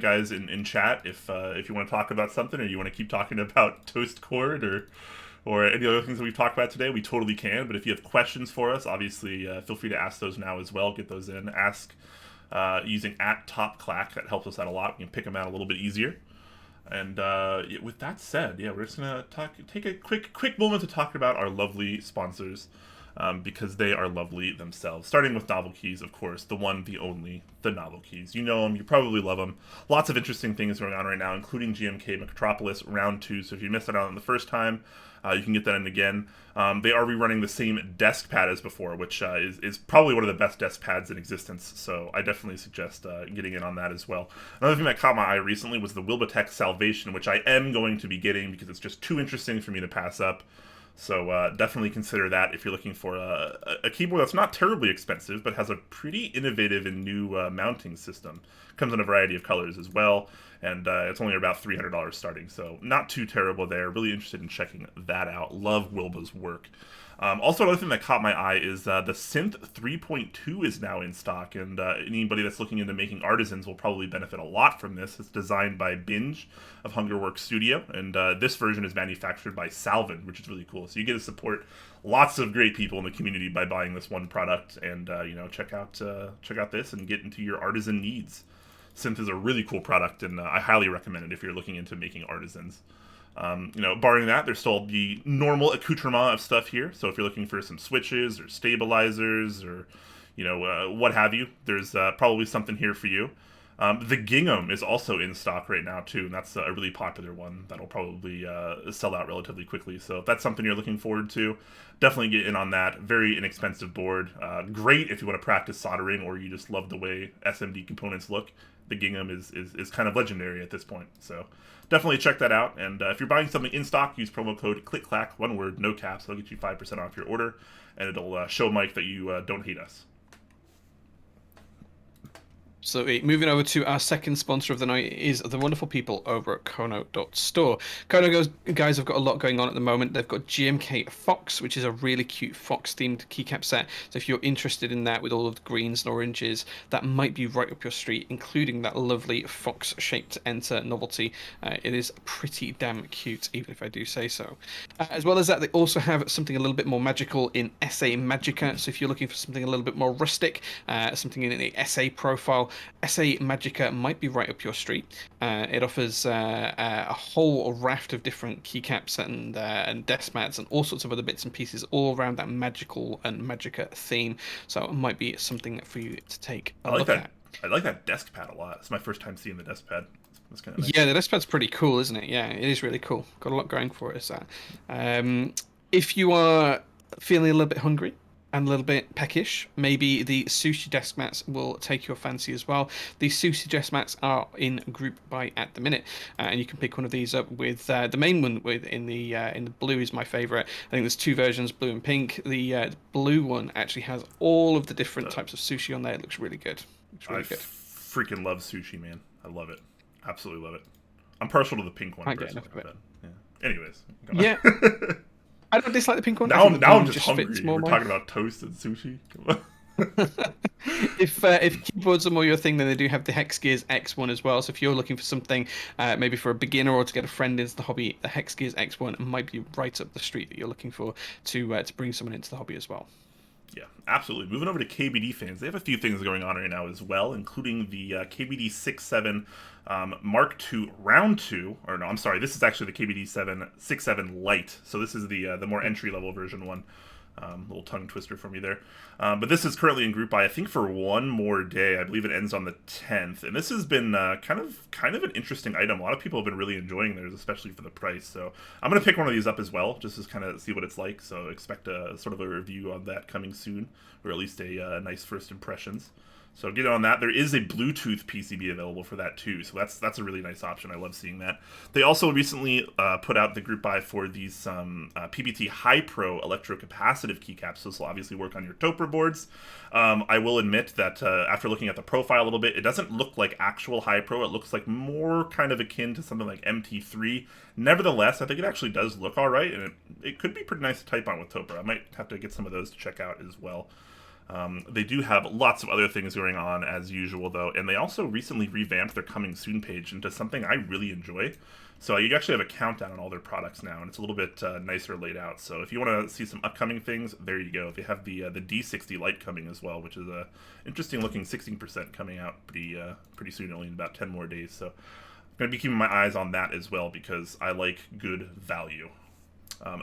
guys in chat, if you want to talk about something or you want to keep talking about toast cord or any other things that we've talked about today, we totally can. But if you have questions for us, obviously feel free to ask those now as well. Get those in. Ask using @TopClack. That helps us out a lot. We can pick them out a little bit easier. And with that said, yeah, we're just gonna take a quick moment to talk about our lovely sponsors, because they are lovely themselves. Starting with Novel Keys, of course, the one, the only, the Novel Keys. You know them, you probably love them. Lots of interesting things going on right now, including GMK Metropolis Round 2. So if you missed out on the first time, you can get that in again. They are rerunning the same desk pad as before, which is probably one of the best desk pads in existence. So I definitely suggest getting in on that as well. Another thing that caught my eye recently was the Wilbitech Salvation, which I am going to be getting because it's just too interesting for me to pass up. So definitely consider that if you're looking for a keyboard that's not terribly expensive, but has a pretty innovative and new mounting system. Comes in a variety of colors as well, and it's only about $300 starting, so not too terrible there. Really interested in checking that out. Love Wilba's work. Also, another thing that caught my eye is the Synth 3.2 is now in stock, and anybody that's looking into making artisans will probably benefit a lot from this. It's designed by Binge of Hungerworks Studio, and this version is manufactured by Salvin, which is really cool. So you get to support lots of great people in the community by buying this one product, and check out this and get into your artisan needs. Synth is a really cool product, and I highly recommend it if you're looking into making artisans. Barring that, there's still the normal accoutrement of stuff here. So if you're looking for some switches or stabilizers or, what have you, there's probably something here for you. The gingham is also in stock right now too, and that's a really popular one that'll probably sell out relatively quickly. So if that's something you're looking forward to, definitely get in on that. Very inexpensive board. Great if you want to practice soldering or you just love the way SMD components look. The gingham is kind of legendary at this point. So definitely check that out. And if you're buying something in stock, use promo code ClickClack, one word, no caps. That'll get you 5% off your order, and it'll show Mike that you don't hate us. So moving over to our second sponsor of the night is the wonderful people over at Kono.store. Guys have got a lot going on at the moment. They've got GMK Fox, which is a really cute Fox-themed keycap set. So if you're interested in that with all of the greens and oranges, that might be right up your street, including that lovely Fox-shaped Enter novelty. It is pretty damn cute, even if I do say so. As well as that, they also have something a little bit more magical in SA Magica. So if you're looking for something a little bit more rustic, something in the SA profile, SA Magica might be right up your street. It offers a whole raft of different keycaps and desk mats and all sorts of other bits and pieces all around that magical and Magica theme. So it might be something for you to take a look at. I like that desk pad a lot. It's my first time seeing the desk pad. That's kind of nice. Yeah, the desk pad's pretty cool, isn't it? Yeah, it is really cool. Got a lot going for it. If you are feeling a little bit hungry and a little bit peckish, maybe the sushi desk mats will take your fancy as well. The sushi desk mats are in group buy at the minute, and you can pick one of these up with the main one in the blue is my favorite. I think there's two versions, blue and pink. The blue one actually has all of the different types of sushi on there. It looks really good. Freaking love sushi, man. I love it. Absolutely love it. I'm partial to the pink one. I get enough of it. Yeah. Anyways. Yeah. I don't dislike the pink one. Now I'm just hungry. We're talking about toast and sushi. Come on. If keyboards are more your thing, then they do have the Hex Gears X1 as well. So if you're looking for something, maybe for a beginner or to get a friend into the hobby, the Hex Gears X1 might be right up the street that you're looking for to bring someone into the hobby as well. Yeah, absolutely. Moving over to KBD fans, they have a few things going on right now as well, including the KBD 6.7 Mark II Round 2. Or no, I'm sorry, this is actually the KBD 67 Lite. So this is the more entry-level version one. Little tongue twister for me there. But this is currently in group buy, I think, for one more day. I believe it ends on the 10th. And this has been kind of an interesting item. A lot of people have been really enjoying theirs, especially for the price. So I'm going to pick one of these up as well, just to kind of see what it's like. So expect a sort of a review on that coming soon, or at least a nice first impressions. So get on that. There is a Bluetooth PCB available for that too, so that's a really nice option. I love seeing that. They also recently put out the group buy for these PBT High Pro electrocapacitive keycaps. So this will obviously work on your Toper boards. I will admit that after looking at the profile a little bit, it doesn't look like actual High Pro. It looks like more kind of akin to something like MT3. Nevertheless, I think it actually does look all right, and it could be pretty nice to type on with Toper. I might have to get some of those to check out as well. They do have lots of other things going on as usual, though, and they also recently revamped their coming soon page into something I really enjoy. So you actually have a countdown on all their products now, and it's a little bit nicer laid out. So if you want to see some upcoming things, there you go. They have the D60 Lite coming as well, which is a interesting looking 16% coming out pretty soon, only in about 10 more days. So I'm going to be keeping my eyes on that as well because I like good value.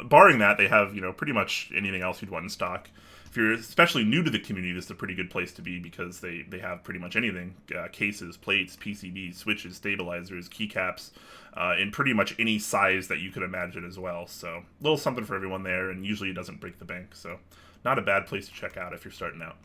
Barring that, they have pretty much anything else you'd want in stock. If you're especially new to the community, this is a pretty good place to be because they have pretty much anything. Cases, plates, PCBs, switches, stabilizers, keycaps, in pretty much any size that you could imagine as well. So a little something for everyone there, and usually it doesn't break the bank. So not a bad place to check out if you're starting out.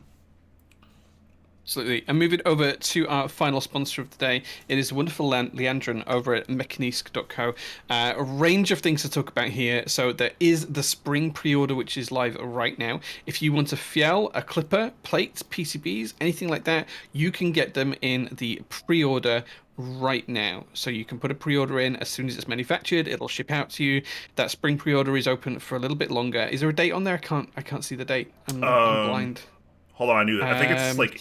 Absolutely. And moving over to our final sponsor of the day, it is the wonderful Leandrin over at mechanisk.co. A range of things to talk about here. So there is the spring pre-order, which is live right now. If you want a fiel, a clipper, plates, PCBs, anything like that, you can get them in the pre-order right now. So you can put a pre-order in as soon as it's manufactured. It'll ship out to you. That spring pre-order is open for a little bit longer. Is there a date on there? I can't see the date. I'm blind. Hold on, I knew that. I think it's like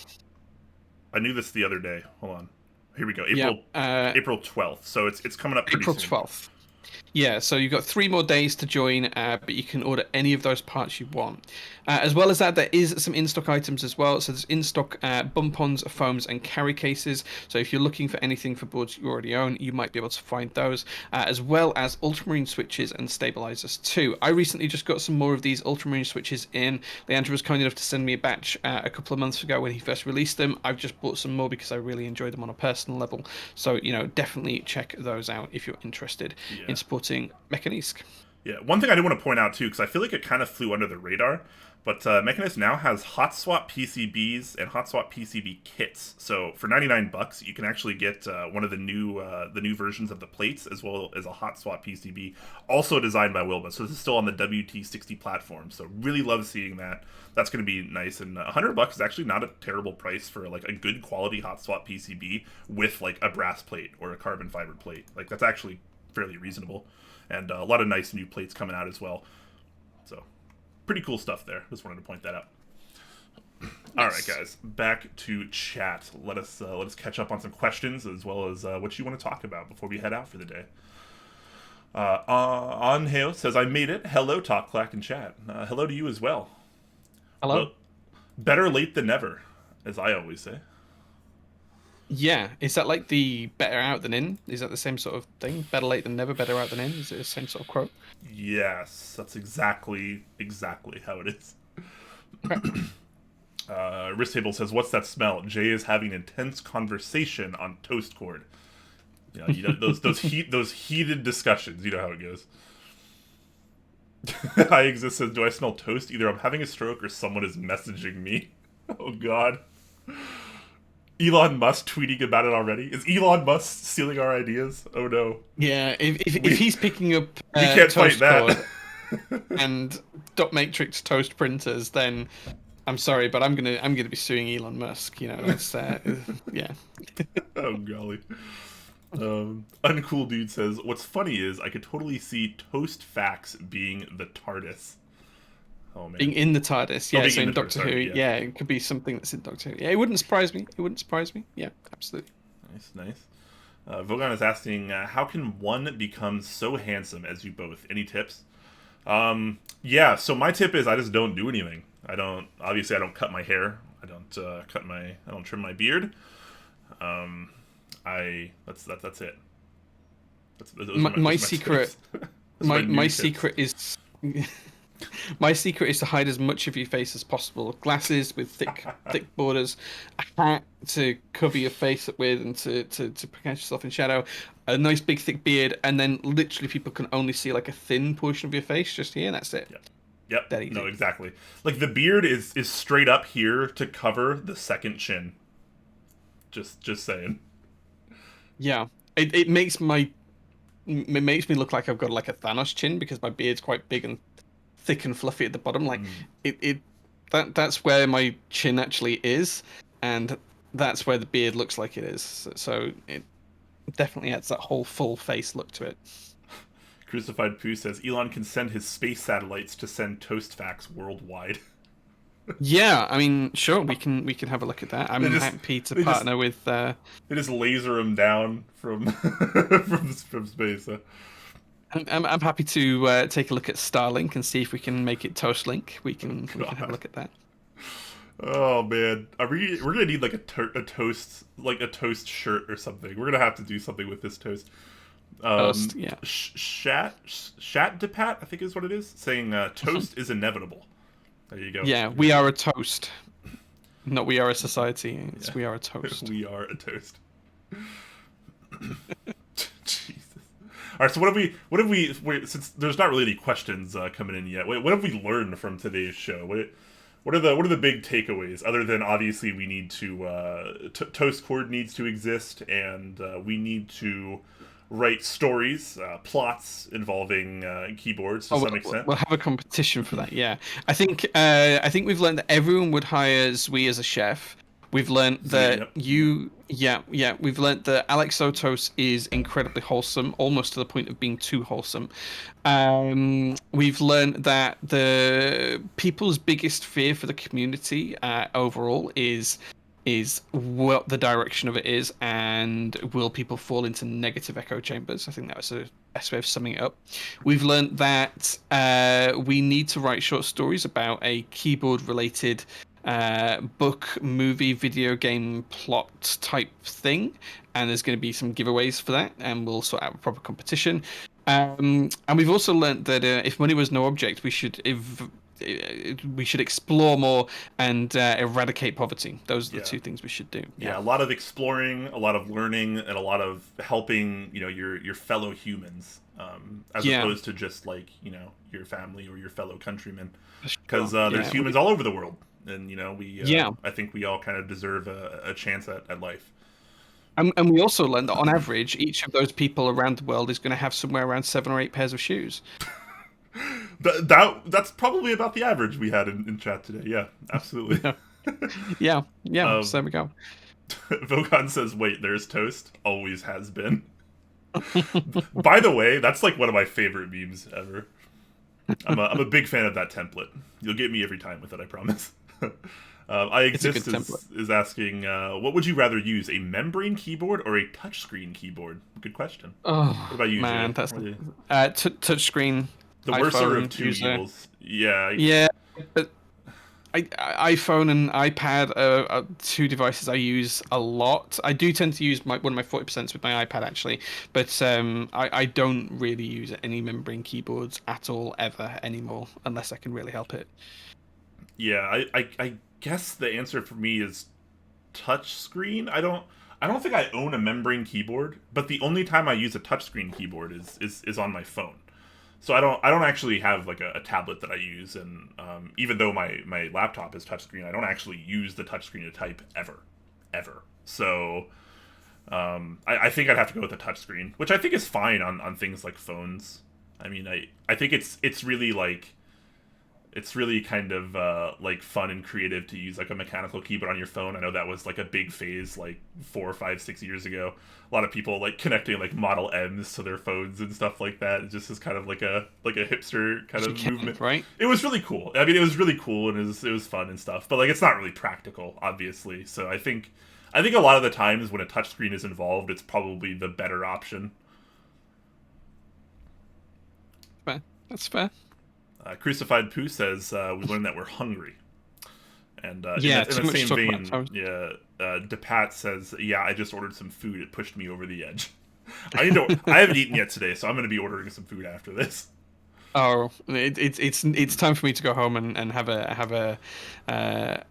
I knew this the other day. Hold on. Here we go. April 12th. So it's coming up pretty April soon. 12th. Yeah, so you've got 3 more days to join, but you can order any of those parts you want. As well as that, there is some in-stock items as well. So there's in-stock bump-ons, foams, and carry cases. So if you're looking for anything for boards you already own, you might be able to find those, as well as ultramarine switches and stabilizers too. I recently just got some more of these ultramarine switches in. Leandro was kind enough to send me a batch a couple of months ago when he first released them. I've just bought some more because I really enjoyed them on a personal level. So, definitely check those out if you're interested in supporting Mechanisk. Yeah, one thing I do want to point out too, because I feel like it kind of flew under the radar, but Mechanisk now has hot swap PCBs and hot swap PCB kits. So for $99, you can actually get one of the new versions of the plates as well as a hot swap PCB, also designed by Wilma. So this is still on the WT60 platform. So really love seeing that. That's going to be nice, and $100 is actually not a terrible price for like a good quality hot swap PCB with like a brass plate or a carbon fiber plate. Like that's actually fairly reasonable, and a lot of nice new plates coming out as well. So pretty cool stuff there. Just wanted to point that out. All right, guys, back to chat. Let us catch up on some questions as well as what you want to talk about before we head out for the day. Anheo says, I made it. Hello, Talk, Clack, and chat. Hello to you as well. Hello. Well, better late than never, as I always say. Yeah, is that like the better out than in? Is that the same sort of thing? Better late than never, better out than in? Is it the same sort of quote? Yes, that's exactly how it is. Wrist Table says, "What's that smell?" Jay is having intense conversation on toast cord. Those heated discussions. You know how it goes. I exist says, "Do I smell toast? Either I'm having a stroke or someone is messaging me." Oh God. Elon Musk tweeting about it already. Is Elon Musk stealing our ideas? Oh no. Yeah, if he's picking up we can't fight that. and dot matrix toast printers, then I'm sorry, but I'm gonna be suing Elon Musk. It's yeah. Oh golly. Uncool Dude says, "What's funny is I could totally see Toast Facts being the TARDIS." Oh, man. Being in the TARDIS, yeah. So in Doctor Who, yeah, it could be something that's in Doctor Who. Yeah, it wouldn't surprise me. Yeah, absolutely. Nice. Vogon is asking, how can one become so handsome as you both? Any tips? Yeah. So my tip is I just don't do anything. I don't cut my hair. I don't trim my beard. That's it. My secret. My secret is. My secret is to hide as much of your face as possible. Glasses with thick borders, a hat to cover your face up with and to protect yourself in shadow, a nice big thick beard, and then literally people can only see like a thin portion of your face just here, and that's it. Yep. Yep. That No, easy. exactly. Like the beard is straight up here to cover the second chin. Just saying. Yeah. It makes it makes me look like I've got like a Thanos chin because my beard's quite big and thick and fluffy at the bottom. Like Mm. it that's where my chin actually is, and that's where the beard looks like it is. So it definitely adds that whole full face look to it. Crucified Pooh says Elon can send his space satellites to send toast facts worldwide. Yeah, I mean, sure, we can have a look at that. they I'm just happy to they just partner with. they just laser him down from from space. I'm happy to take a look at Starlink and see if we can make it Toastlink. We can have a God. look at that. Oh man, we're gonna need like a toast like a toast shirt or something. We're gonna have to do something with this toast. Toast, yeah. Shat Depat, I think is what it is, saying toast is inevitable. There you go. Yeah, we are a toast. Not we are a society. It's Yeah. we are a toast. We are a toast. Jesus. All right. So since there's not really any questions coming in yet, what have we learned from today's show? What are the big takeaways other than obviously we need to toast chord needs to exist and we need to write stories, plots involving keyboards to some extent. We'll have a competition for that. Yeah, I think we've learned that everyone would hire Zui as a chef. We've learned that Yep. yeah. We've learned that Alex Sotos is incredibly wholesome, almost to the point of being too wholesome. We've learned that the people's biggest fear for the community overall is what the direction of it is, and will people fall into negative echo chambers. I think that was the best way of summing it up. We've learned that we need to write short stories about a keyboard related book, movie, video game plot type thing, and there's going to be some giveaways for that, and we'll sort out a proper competition. And we've also learned that if money was no object, we should explore more and eradicate poverty. Those are the Yeah. two things we should do. Yeah, a lot of exploring, a lot of learning, and a lot of helping, your fellow humans, as Yeah. opposed to just like, your family or your fellow countrymen, Sure. because there's Yeah. humans all over the world, and we, Yeah. I think we all kind of deserve a chance at life. And we also learned that on average, each of those people around the world is going to have somewhere around 7 or 8 pairs of shoes. That's probably about the average we had in chat today. Yeah, absolutely. Yeah. Yeah. So um, there we go. Vogon says, "Wait, there's toast. Always has been." By the way, that's like one of my favorite memes ever. I'm a big fan of that template. You'll get me every time with it, I promise. I It's a good exist template. is asking, what would you rather use, a membrane keyboard or a touchscreen keyboard? Good question. Oh What about you, man, Jay? that's What do you- touchscreen the worser of iPhone two user. evils. Yeah, Yeah, but iPhone and iPad are two devices I use a lot. I do tend to use one of my 40% with my iPad actually, but I don't really use any membrane keyboards at all ever anymore unless I can really help it. yeah. I guess the answer for me is touchscreen. I don't think I own a membrane keyboard, but the only time I use a touchscreen keyboard is on my phone. So I don't actually have like a tablet that I use, and even though my laptop is touchscreen, I don't actually use the touchscreen to type ever. So I think I'd have to go with the touchscreen, which I think is fine on things like phones. I mean, I think it's really like it's really kind of like fun and creative to use like a mechanical keyboard on your phone. I know that was like a big phase like 4 or 5, 6 years ago. A lot of people like connecting like Model M's to their phones and stuff like that. It just is kind of like a hipster kind You of can, movement. right? It was really cool. I mean, it was really cool and it was fun and stuff. But like, it's not really practical, obviously. So I think a lot of the times when a touchscreen is involved, it's probably the better option. Fair. That's fair. Crucified Pooh says we learned that we're hungry. And Yeah, in too the much to same talk vein, about toast. yeah, DePat says, "Yeah, I just ordered some food. It pushed me over the edge. I haven't eaten yet today, so I'm going to be ordering some food after this." Oh, it's time for me to go home and have a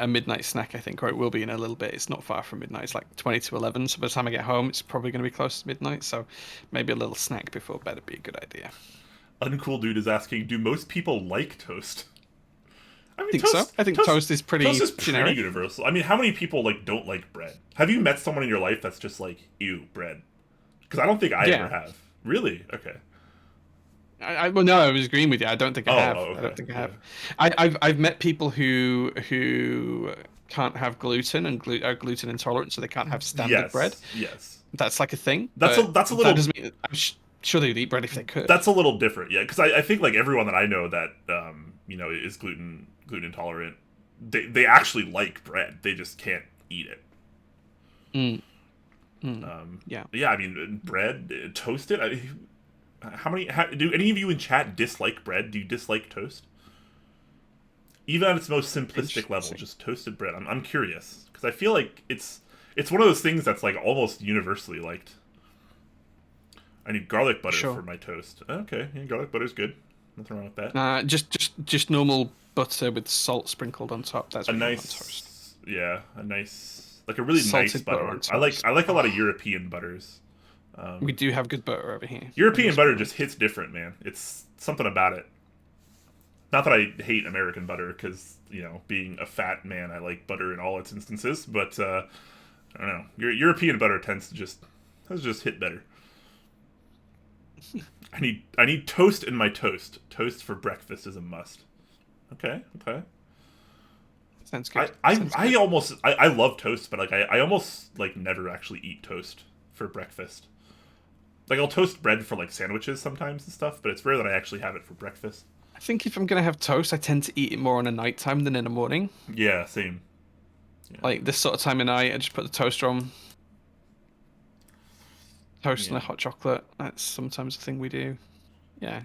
midnight snack, I think, or it will be in a little bit. It's not far from midnight. It's like 20 to 11. So by the time I get home, it's probably going to be close to midnight. So maybe a little snack before bed would be a good idea. Uncool dude is asking, do most people like toast? I mean, Think so. I think toast is toast pretty is pretty generic. universal. I mean, how many people like don't like bread? Have you met someone in your life that's just like, ew, bread? Because I don't think I ever Yeah. have. Really? Okay. Well, no, I was agreeing with you. I don't think I have. I Okay. don't think I Yeah. have. I've met people who can't have gluten and are gluten intolerant, so they can't have standard bread. Yes. Yes. That's like a thing, but That's a that little doesn't mean sure they'd eat bread if they could. that's a little different. Yeah, because I think like everyone that I know that is gluten intolerant, they actually like bread. They just can't eat it. Mm, mm, yeah. Yeah, I mean bread toasted. Do any of you in chat dislike bread? Do you dislike toast? Even at its most simplistic level, Interesting. just toasted bread. I'm curious because I feel like it's one of those things that's like almost universally liked. I need garlic butter for Sure. my toast. Okay, yeah, garlic butter's good. Nothing wrong with that. Just normal butter with salt sprinkled on top. That's A what you want on toast. nice, yeah, a nice, like a really nice Salted butter on butter. toast. I like a lot of Oh, European butters. we do have good butter over here in European this butter world. just hits different, man. It's something about it. Not that I hate American butter, because being a fat man, I like butter in all its instances. But I don't know. European butter tends to just hit better. I need toast in my toast. Toast for breakfast is a must. Okay, okay. Sounds I good. I, Sounds I good. almost I love toast, but like I almost like never actually eat toast for breakfast. Like I'll toast bread for like sandwiches sometimes and stuff, but it's rare that I actually have it for breakfast. I think if I'm gonna have toast, I tend to eat it more on a night time than in the morning. Yeah, same. Yeah, Like this sort of time of night, I just put the toaster on, toast and yeah. a hot chocolate. That's sometimes a thing we do. Yeah,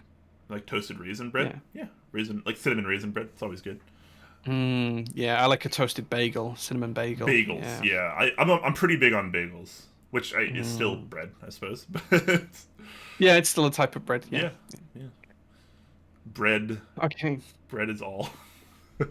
Like toasted raisin bread. yeah. Yeah, raisin like cinnamon raisin bread. It's always good. Yeah, I like a toasted bagel, cinnamon bagel. Bagels. Yeah. Yeah, I'm pretty big on bagels, which is still Mm. bread, I suppose. But Yeah, it's still a type of bread. Yeah. yeah, yeah. Bread, Okay. bread is all.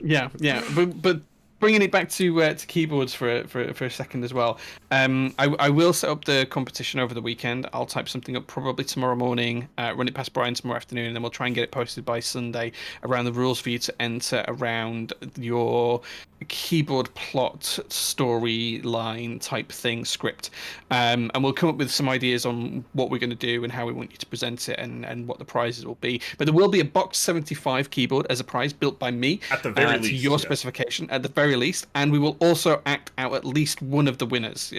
Yeah, yeah, but bringing it back to keyboards for a second as well. I will set up the competition over the weekend. I'll type something up probably tomorrow morning, run it past Brian tomorrow afternoon, and then we'll try and get it posted by Sunday around the rules for you to enter around your keyboard plot storyline type thing script. And we'll come up with some ideas on what we're going to do and how we want you to present it and what the prizes will be. But there will be a Box 75 keyboard as a prize built by me At the very to least, your yeah. specification at the very least, and we will also act out at least one of the winners.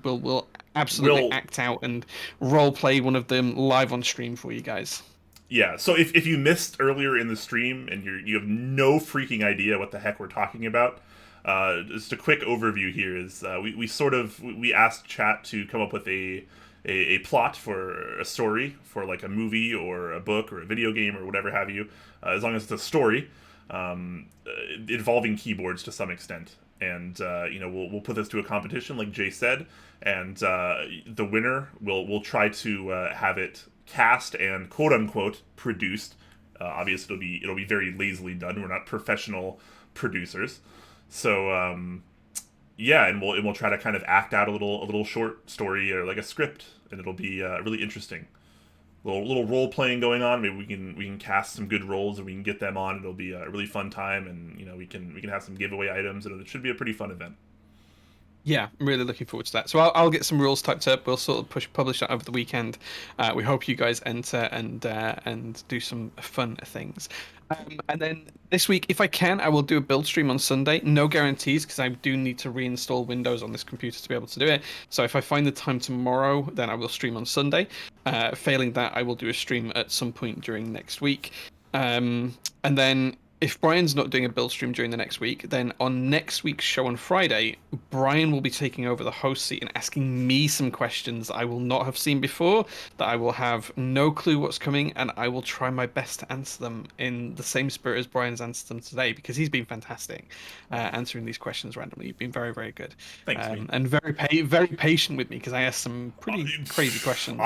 We'll absolutely We'll act out and role play one of them live on stream for you guys. Yeah, so if you missed earlier in the stream and you have no freaking idea what the heck we're talking about, just a quick overview here is we asked chat to come up with a plot for a story for like a movie or a book or a video game or whatever have you, as long as it's a story involving keyboards to some extent. And we'll put this to a competition, like Jay said, and the winner will try to have it cast and quote unquote produced. Obviously, it'll be very lazily done. We're not professional producers, so yeah, and we'll try to kind of act out a little short story or like a script, and it'll be really interesting. Little role playing going on. Maybe we can cast some good roles and we can get them on. It'll be a really fun time, and we can have some giveaway items, and it should be a pretty fun event. Yeah, I'm really looking forward to that. So I'll get some rules typed up. We'll sort of publish that over the weekend. We hope you guys enter and do some fun things. And then this week, if I can, I will do a build stream on Sunday. No guarantees because I do need to reinstall Windows on this computer to be able to do it. So if I find the time tomorrow, then I will stream on Sunday. Failing that, I will do a stream at some point during next week. And then if Brian's not doing a build stream during the next week, then on next week's show on Friday, Brian will be taking over the host seat and asking me some questions I will not have seen before, that I will have no clue what's coming, and I will try my best to answer them in the same spirit as Brian's answered them today, because he's been fantastic answering these questions randomly. You've been very, very good. Thanks, mate. And very patient with me, because I asked some pretty crazy questions.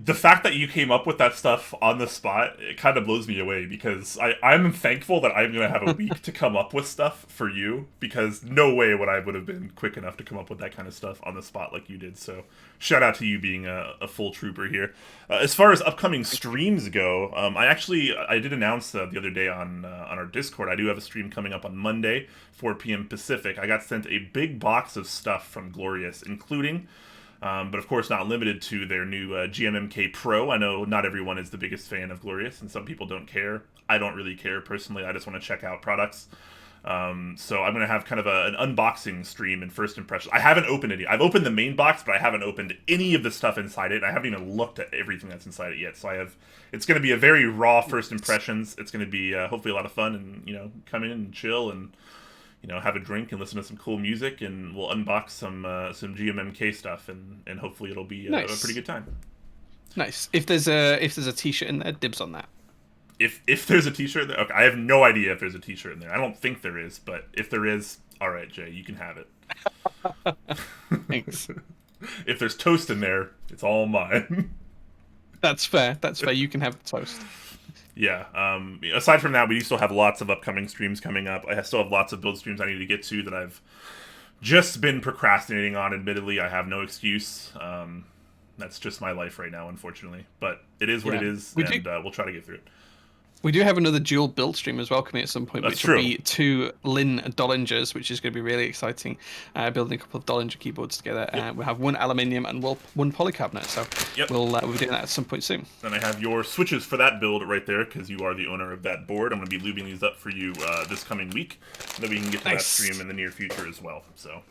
The fact that you came up with that stuff on the spot, it kind of blows me away, because I'm thankful that I'm going to have a week to come up with stuff for you, because no way would I would have been quick enough to come up with that kind of stuff on the spot like you did. So shout out to you being a full trooper here. As far as upcoming streams go, I did announce the other day on our Discord, I do have a stream coming up on Monday, 4 p.m. Pacific. I got sent a big box of stuff from Glorious, including but of course not limited to their new GMMK Pro. I know not everyone is the biggest fan of Glorious, and some people don't care. I don't really care personally. I just want to check out products. So I'm going to have kind of an unboxing stream and first impressions. I haven't opened any. I've opened the main box, but I haven't opened any of the stuff inside it. I haven't even looked at everything that's inside it yet. So it's going to be a very raw first impressions. It's going to be hopefully a lot of fun, and come in and chill and have a drink and listen to some cool music, and we'll unbox some GMMK stuff, and hopefully it'll be a pretty good time. Nice. If there's a t-shirt in there, dibs on that. If there's a t-shirt there, okay, I have no idea if there's a t-shirt in there. I don't think there is, but if there is, all right, Jay, you can have it. Thanks. If there's toast in there, it's all mine. That's fair. You can have the toast. Yeah. Aside from that, we still have lots of upcoming streams coming up. I still have lots of build streams I need to get to that I've just been procrastinating on. Admittedly, I have no excuse. That's just my life right now, unfortunately. But it is what it is, and we'll try to get through it. We do have another dual build stream as well coming at some point, which will be 2 Lin Dollingers, which is going to be really exciting. Building a couple of Dollinger keyboards together. We'll have 1 aluminium and 1 polycarbonate, so we'll be doing that at some point soon. And I have your switches for that build right there, because you are the owner of that board. I'm going to be lubing these up for you this coming week, so that we can get to that stream in the near future as well. So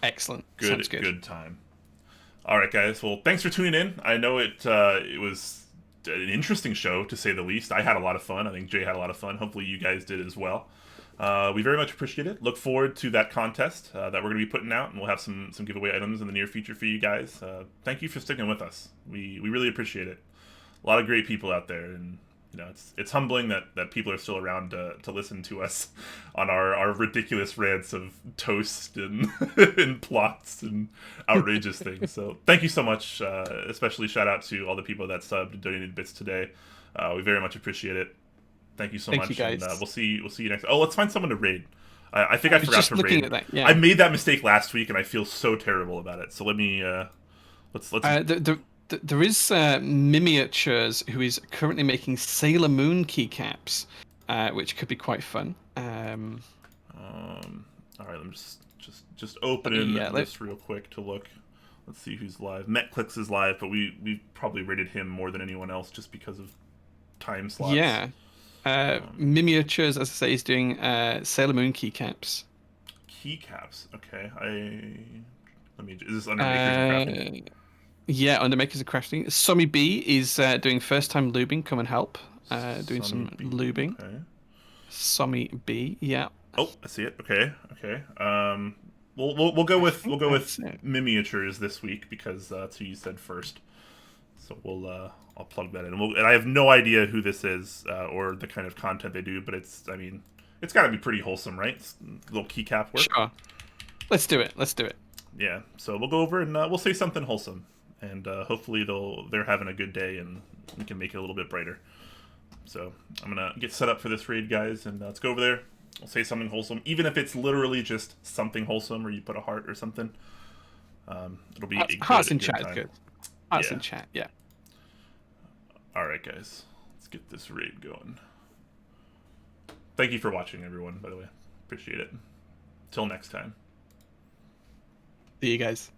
excellent. Good. Good time. All right, guys. Well, thanks for tuning in. I know it was an interesting show, to say the least. I had a lot of fun. I think Jay had a lot of fun. Hopefully you guys did as well. We very much appreciate it. Look forward to that contest that we're going to be putting out, and we'll have some giveaway items in the near future for you guys. Thank you for sticking with us. We really appreciate it. A lot of great people out there, and it's humbling that people are still around to listen to us on our ridiculous rants of toast and and plots and outrageous things. So thank you so much. Especially shout out to all the people that subbed and donated bits today. We very much appreciate it. Thank you so much. You guys. And we'll see you next. Oh, let's find someone to raid. I think I forgot to raid. At that, yeah. I made that mistake last week, and I feel so terrible about it. So let me let's. There is Miniatures, who is currently making Sailor Moon keycaps, which could be quite fun. All right, let me just open this real quick to look. Let's see who's live. Metclicks is live, but we probably rated him more than anyone else just because of time slots. Yeah. Miniatures, as I say, is doing Sailor Moon keycaps. Keycaps, okay. Is this under Makers and Crafting? Yeah, under Makers and Crafting. Sommy B is doing first time lubing. Come and help. Doing some lubing. Okay. Sommy B, yeah. Oh, I see it. Okay. We'll go with Miniatures this week, because that's who you said first. So I'll plug that in. And I have no idea who this is or the kind of content they do, but it's got to be pretty wholesome, right? It's little keycap work. Sure. Let's do it. Yeah. So we'll go over and we'll say something wholesome, and hopefully they're having a good day, and we can make it a little bit brighter. So I'm gonna get set up for this raid, guys, and let's go over there. We'll say something wholesome, even if it's literally just something wholesome, or you put a heart or something. It'll be hearts in chat is good. Hearts in chat, yeah. All right, guys, let's get this raid going. Thank you for watching, everyone. By the way, appreciate it. Till next time. See you guys.